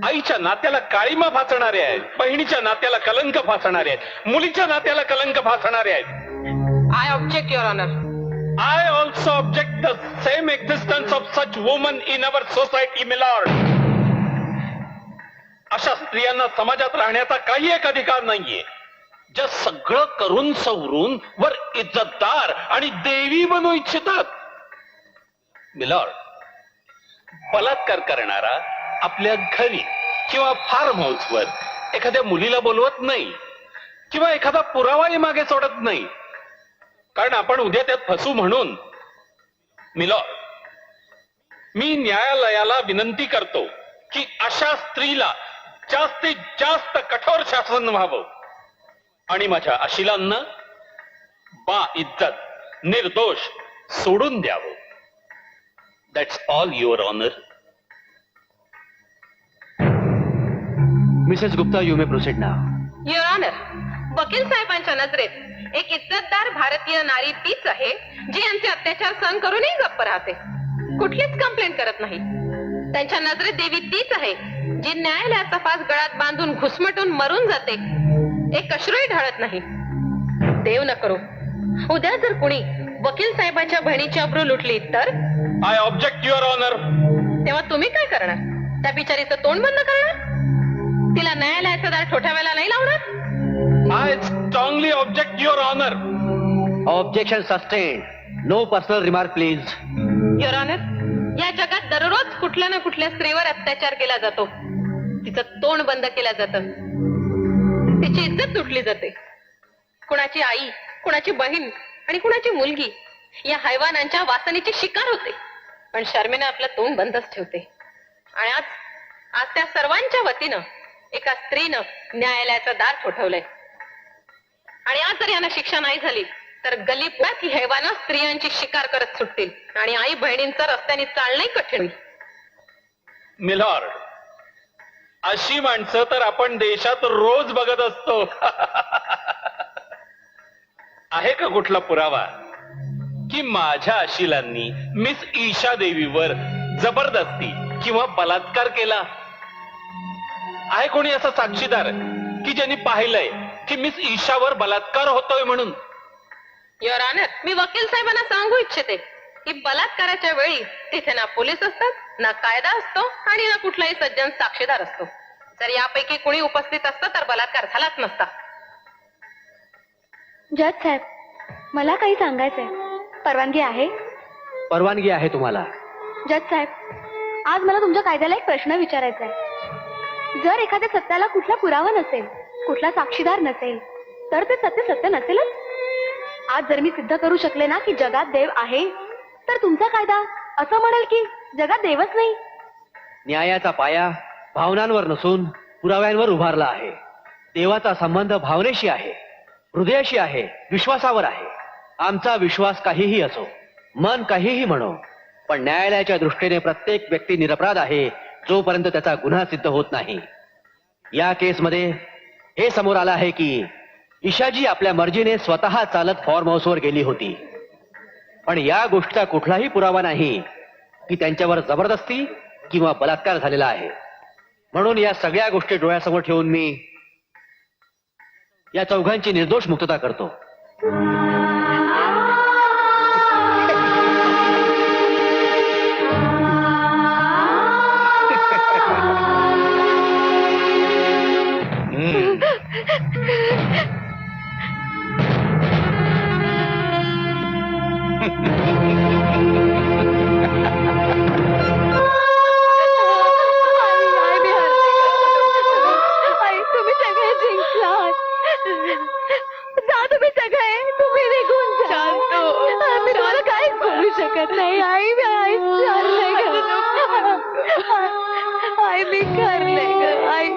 आईच्या नात्याला काळीमा फासणारे आहेत, बहिणीच्या नात्याला कलंक फासणारे आहेत, मुलीच्या नात्याला कलंक फासणारे आहेत. I object your honour. I also object the same existence of such women in our society, my lord. अशा स्त्रियांना समाजात राहण्याचा काही एक अधिकार नाहीये, ज्या सगळं करून सवरून वर इज्जतदार आणि देवी बनू इच्छितात. मिलॉर्ड, बलात्कार करणारा आपल्या घरी किंवा फार्म हाऊसवर एखाद्या मुलीला बोलवत नाही किंवा एखादा पुरावाही मागे सोडत नाही, कारण आपण उद्या त्यात फसू म्हणून. मिलॉर्ड, मी न्यायालयाला विनंती करतो की अशा स्त्रीला जास्तीत जास्त कठोर शासन व्हावं आणि माझ्या अशिलांना बा इज्जत निर्दोष सोडून द्यावं. That's all your honour. Mrs Gupta, you may proceed now. Your honour, वकील साहेबांच्या नजरेत एक इज्जतदार भारतीय नारी तीच आहे जी यांचे अत्याचार सहन करूनही गप्प राहते, कुठलीच कंप्लेंट करत नाही. त्यांच्या नजरेत देवी तीच आहे जी न्यायालयाचा फास गळ्यात बांधून घुसमटून मरून जाते, एक अश्रूही ढाळत नाही. देव न करो उद्या जर कुणी वकील साहेबांच्या बहिणीची अब्रू लुटली तर आय ऑब्जेक्ट युअर ऑनर. तेव्हा तुम्ही काय करणार? त्या बिचारीचं तोंड बंद करणार? तिला न्यायालयाचा दार ठोठावायला नाही लावणार? I strongly object your honour. Objection sustain. No personal remark please. Your honour, या जगात दररोज कुठल्या ना कुठल्या स्त्रीवर अत्याचार केला जातो, तिचं तोंड बंद केलं जातं, तिची इज्जत लुटली जाते. कुणाची आई, कुणाची बहीण आणि कुणाची मुलगी या हैवानांच्या वासनेची शिकार होते, पण शर्मेनं आपलं तोंड बंदच ठेवते. आणि आज त्या सर्वांच्या वतीनं एका स्त्रीनं न्यायालयाचं दार ठोठवलंय. आणि आज जर यांना शिक्षा नाही झाली तर गलीपुरात ही हैवानं स्त्रियांची शिकार करत सुटतील आणि आई बहिणींचं रस्त्याने चालणंही कठीण होईल. मिलॉर्ड, अशी माणसं तर आपण देशात रोज बघत असतो. आहे का कुठला पुरावा की माझ्या अशिलांनी मिस ईशा देवीवर जबरदस्ती किंवा बलात्कार केला? आहे कोणी असा साक्षीदार की ज्यांनी पाहिलंय की मिस ईशावर बलात्कार होतोय म्हणून? युअर ऑनर, मी वकील साहेबांना सांगू इच्छिते की बलात्काराच्या वेळी तिथे ना पोलीस असतात, ना कायदा असतो आणि ना कुठलाही सज्जन साक्षीदार असतो. जर यापैकी कुणी उपस्थित असतं तर बलात्कार झालाच नसता. जज साहेब, मला काही सांगायचंय. परवानगी आहे? परवानगी आहे तुम्हाला. जज साहेब, आज मला तुमच्या कायद्याला एक प्रश्न विचारायचा आहे. जर एखाद्या सत्याला कुठला पुरावा नसेल, कुठला साक्षीदार नसेल, तर ते सत्य सत्य नसेलच. आज जर मी सिद्ध करू शकले ना की जगात देव आहे, तर तुमचा कायदा असं म्हणेल की जगात देवच नाही. न्यायाचा पाया भावनांवर नसून पुराव्यांवर उभारला आहे. देवाचा संबंध भावनेशी आहे, हृदयाशी आहे, विश्वासावर आहे. आमचा विश्वास काहीही असो, मन काहीही म्हणो, पण न्यायालयाच्या दृष्टीने प्रत्येक व्यक्ती निरपराध आहे जोपर्यंत त्याचा गुन्हा सिद्ध होत नाही. या केसमध्ये हे समोर आलं आहे की ईशाजी आपल्या मर्जीने स्वतः चालत फॉर्म हाऊसवर गेली होती, पण या गोष्टीचा कुठलाही पुरावा नाही की त्यांच्यावर जबरदस्ती किंवा बलात्कार झालेला आहे. म्हणून या सगळ्या गोष्टी डोळ्यासमोर ठेवून मी या चौघांची निर्दोष मुक्तता करतो. आई, तुम्ही सगळे जिंकलात. जा तुम्ही सगळे, तुम्ही निघून जा. मी तुम्हाला काहीच बोलू शकत नाही. आई, मी आई चाललंय आई, मी करलंय ग. आई,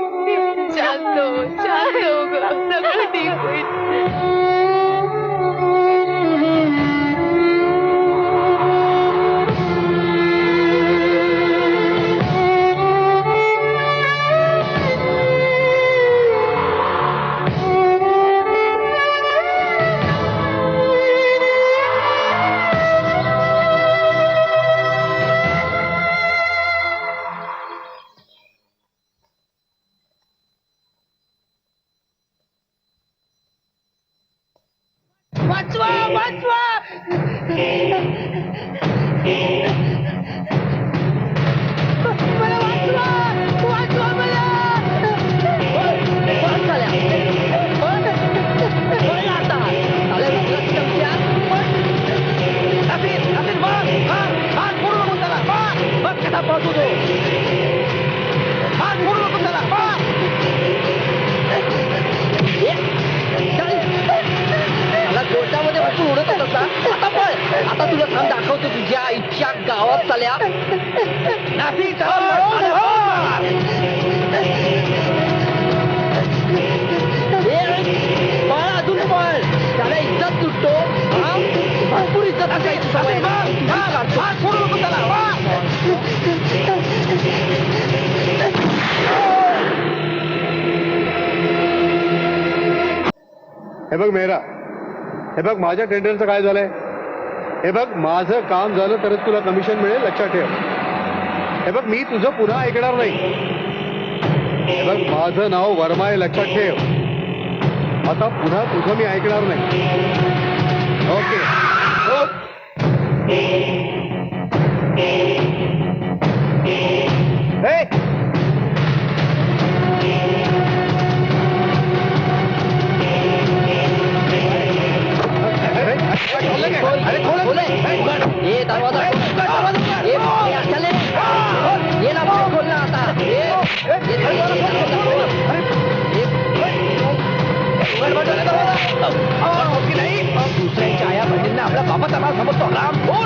शांतो ग, सगळं ठीक होईल. वाचवा वाचवा. मला वाचवा, वाचवा मला. पळ झाल्या. पळ आता. झाल्या विश्वास चमच्या. नासिर, नासिर, मार, मार, मार, फोडू नको त्याला, मार. बघ कसा पळतो तो. मार, फोडू नको त्याला, मार. मला कोर्टामध्ये बसून उडत होता. आता पळ. आता तुला थांब दाखवतो तुझ्या आईच्या गावात चाल्या. नासिर, चला, मार, मार. पळ अजून पळ. त्याला इज्जत सुटतो. भरपूर इज्जत असायची सवय. मार, फोडू नको त्याला, मार. हे बघ मेहरा, हे बघ माझ्या टेंडरचं काय झालंय. हे बघ माझं काम झालं तरच तुला कमिशन मिळेल, लक्षात ठेव. हे बघ मी तुझं पुन्हा ऐकणार नाही. हे बघ माझं नाव वर्मा आहे, लक्षात ठेव. आता पुन्हा तुझं मी ऐकणार नाही. ओके. ए, अरे खोल. ये दरवाजा खोल. ये चले. ये ना बाहेर खोल ना आता. ये दरवाजा दुसऱ्यांच्या आया बहिणींना आपला बाबाचा नाव समजतो. रामखोर.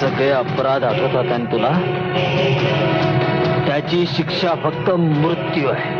सगळे अपराध आठवतात आणि तुला त्याची शिक्षा फक्त मृत्यू आहे.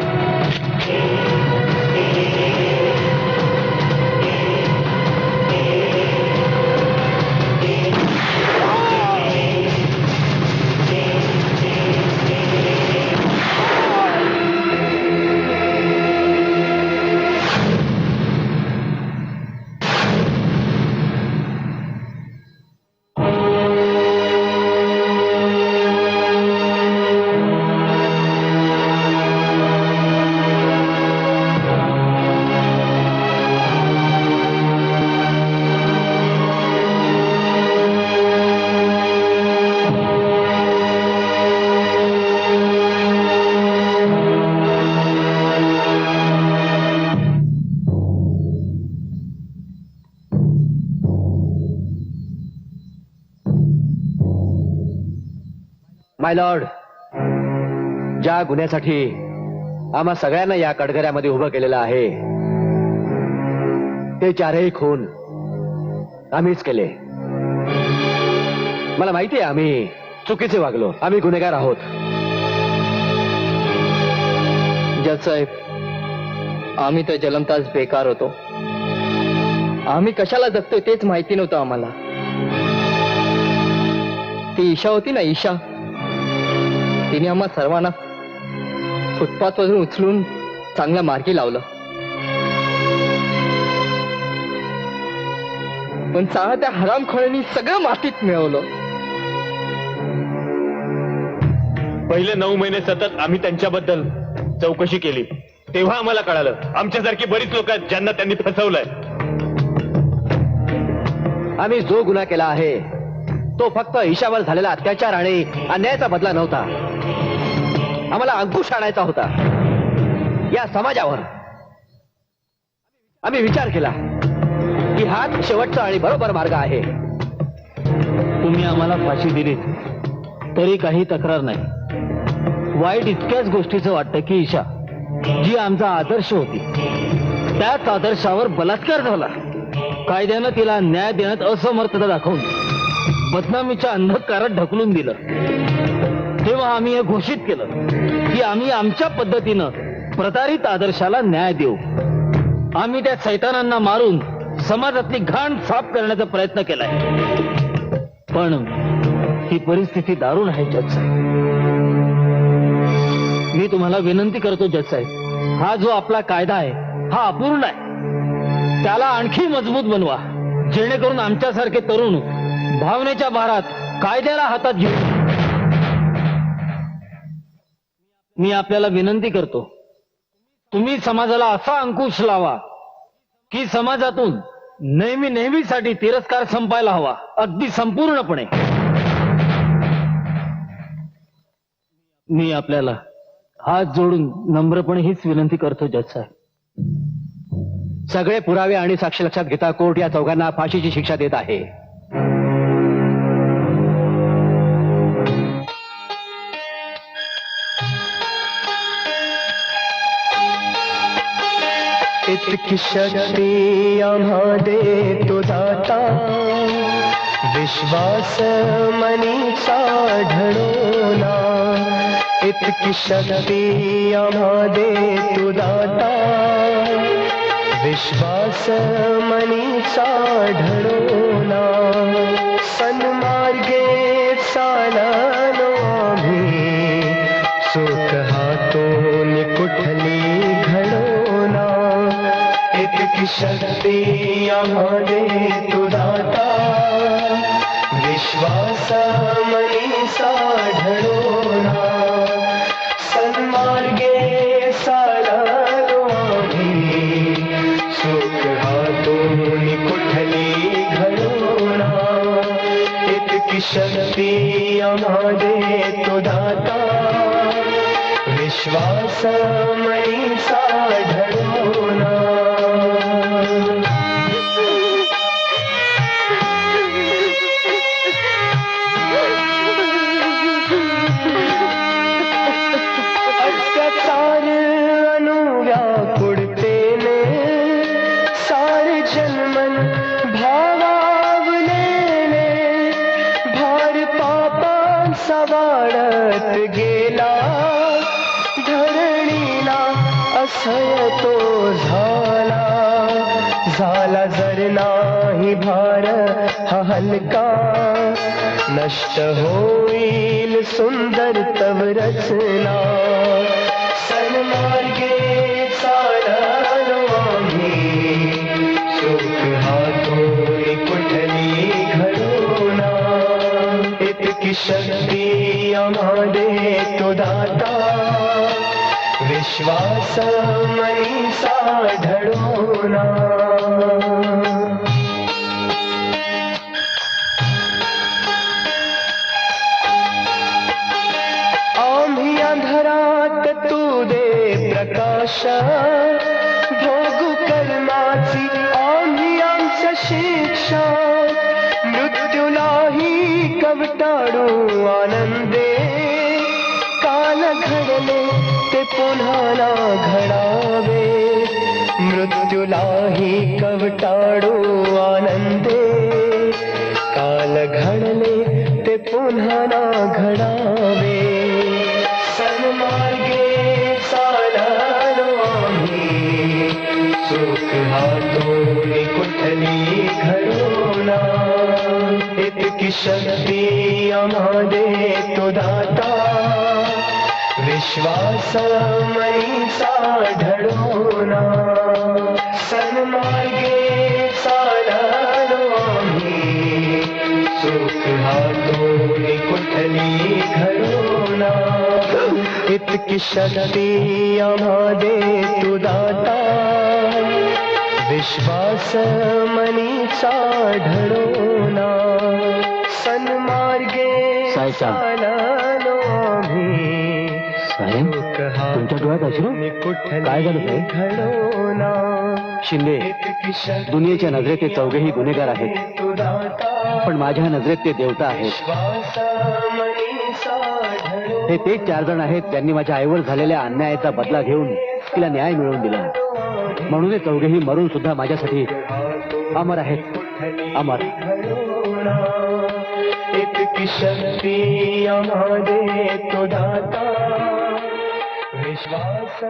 माय लॉर्ड, ज्या गुन्ह्यासाठी आम्हा सगळ्यांना या कटघऱ्यामध्ये उभं केलेलं आहे ते चारही खून आम्हीच केले. मला माहिती आहे आम्ही चुकीचे वागलो, आम्ही गुन्हेगार आहोत. जज साहेब, आम्ही तर जन्मताच बेकार होतो. आम्ही कशाला जगतोय तेच माहिती नव्हतं आम्हाला. ती ईशा होती ना, ईशा, तिने आम्हा सर्वांना फुटपाथ वरून उचलून चांगल्या मार्गी लावलं. पण चांगल्या त्या हरामखोरांनी सगळं मातीत मिळवलं. पहिले 9 महिने सतत आम्ही त्यांच्याबद्दल चौकशी केली, तेव्हा आम्हाला कळालं आमच्यासारखी बरीच लोक आहेत ज्यांना त्यांनी फसवलंय. आम्ही जो गुन्हा केला आहे तो फक्त ईशावर झालेला अत्याचार आणि अन्यायाचा बदला नव्हता. आम्हाला अंकुश आणायचा होता या समाजावर. आम्ही विचार केला की हाच शेवटचा आणि बरोबर मार्ग आहे. तुम्ही आम्हाला फाशी दिलीत तरी काही तक्रार नाही, वाईट इतक्याच गोष्टीचं वाटतं की ईशा जी आमचा आदर्श होती त्याच आदर्शावर बलात्कार झाला. कायद्यानं तिला न्याय देण्यात असमर्थता दाखवून बदनामीच्या अंधकारात ढकलून दिलं. तेव्हा आम्ही हे घोषित केलं की आम्ही आमच्या पद्धतीनं प्रतारित आदर्शाला न्याय देऊ. आम्ही त्या सैतानांना मारून समाजातली घाण साफ करण्याचा प्रयत्न केलाय. पण ही परिस्थिती दारुण आहे जज साहेब. मी तुम्हाला विनंती करतो जज साहेब, हा जो आपला कायदा आहे हा अपूर्ण आहे. त्याला आणखी मजबूत बनवा जेणेकरून आमच्यासारखे तरुण भावनेच्या भारात कायद्याला हातात घेऊ. मी आपल्याला विनंती करतो तुम्ही समाजाला असा अंकुश लावा की समाजातून नेहमीसाठी तिरस्कार संपायला हवा, अगदी संपूर्णपणे. मी आपल्याला हात जोडून नम्रपणे हीच विनंती करतो जज साहेब. सगळे पुरावे आणि साक्ष लक्षात घेता कोर्ट या चौघांना फाशीची शिक्षा देत आहे. इतकी शक्ती आम्हा देतो दाता, विश्वास मनीचा ढळोना. इतकी शक्ती आम्हा देतो दाता, विश्वास मनीचा ढळोना. सन्मार्गे चाललो आम्ही, सुख हातून कुठली घडोना. इतकी शक्ती आम्हा देतो दाता, विश्वास मनीचा ढळोना. सन्मार्गे चाललो आम्ही, सुख हातून कुठली घडोना. इतकी शक्ती आम्हा देतो दाता, विश्वास मनीचा ढळोना. अत्याचार अनुव्याकुळतेने सारे जन्मन भावावलेले, भार पापांचा वाढत गेला. धरणीला असह्य तो झाला, झाला जर नाही भार हा हलका. नष्ट होईल सुंदर तव रचना. सन्मार्गे चाललो आम्ही, सुख हातून कुठली घडोना. इतकी शक्ती आम्हा देतो दाता, विश्वास मनीचा ढळोना. आम्ही अंधारात तू दे प्रकाश, भोगू कर्माची आम्ही आमच्या शिक्षा. मृत्यूलाही कवटाळू आनंदे, काल घडले ते पुन्हा ना घडावे. मृत्यूलाही कवटाळू आनंदे, काल घडले ते पुन्हा ना घडावे. सन्मार्गे चाललो आम्ही, सुख हातून कुठली घडोना. इतकी शक्ती आम्हा देतो दाता, विश्वास मनीचा ढळोना. सन्मार्गे चाललो आम्ही, सुख हातून कुठली घडोना. इतकी शक्ती आम्हा देतो दाता, विश्वास मनीचा ढळोना. सन्मार्गे चाललो आम्ही, साहेब तुमच्या डोळ्यात अश्रू काय झालं साहेब? घडोना. शिंदे, दुनियेच्या नजरेत ते चौघेही गुन्हेगार आहेत, पण माझ्या नजरेत ते देवता आहेत. विश्वास मनीचा ढळोना. हे तेच 4 जण आहेत ज्यांनी माझ्या आईवर झालेल्या अन्यायाचा बदला घेऊन तिला न्याय मिळवून दिला. म्हणून हे चौघेही मरून सुद्धा माझ्यासाठी अमर आहेत, अमर. इतकी शक्ती आम्हा देतो दाता, विश्वास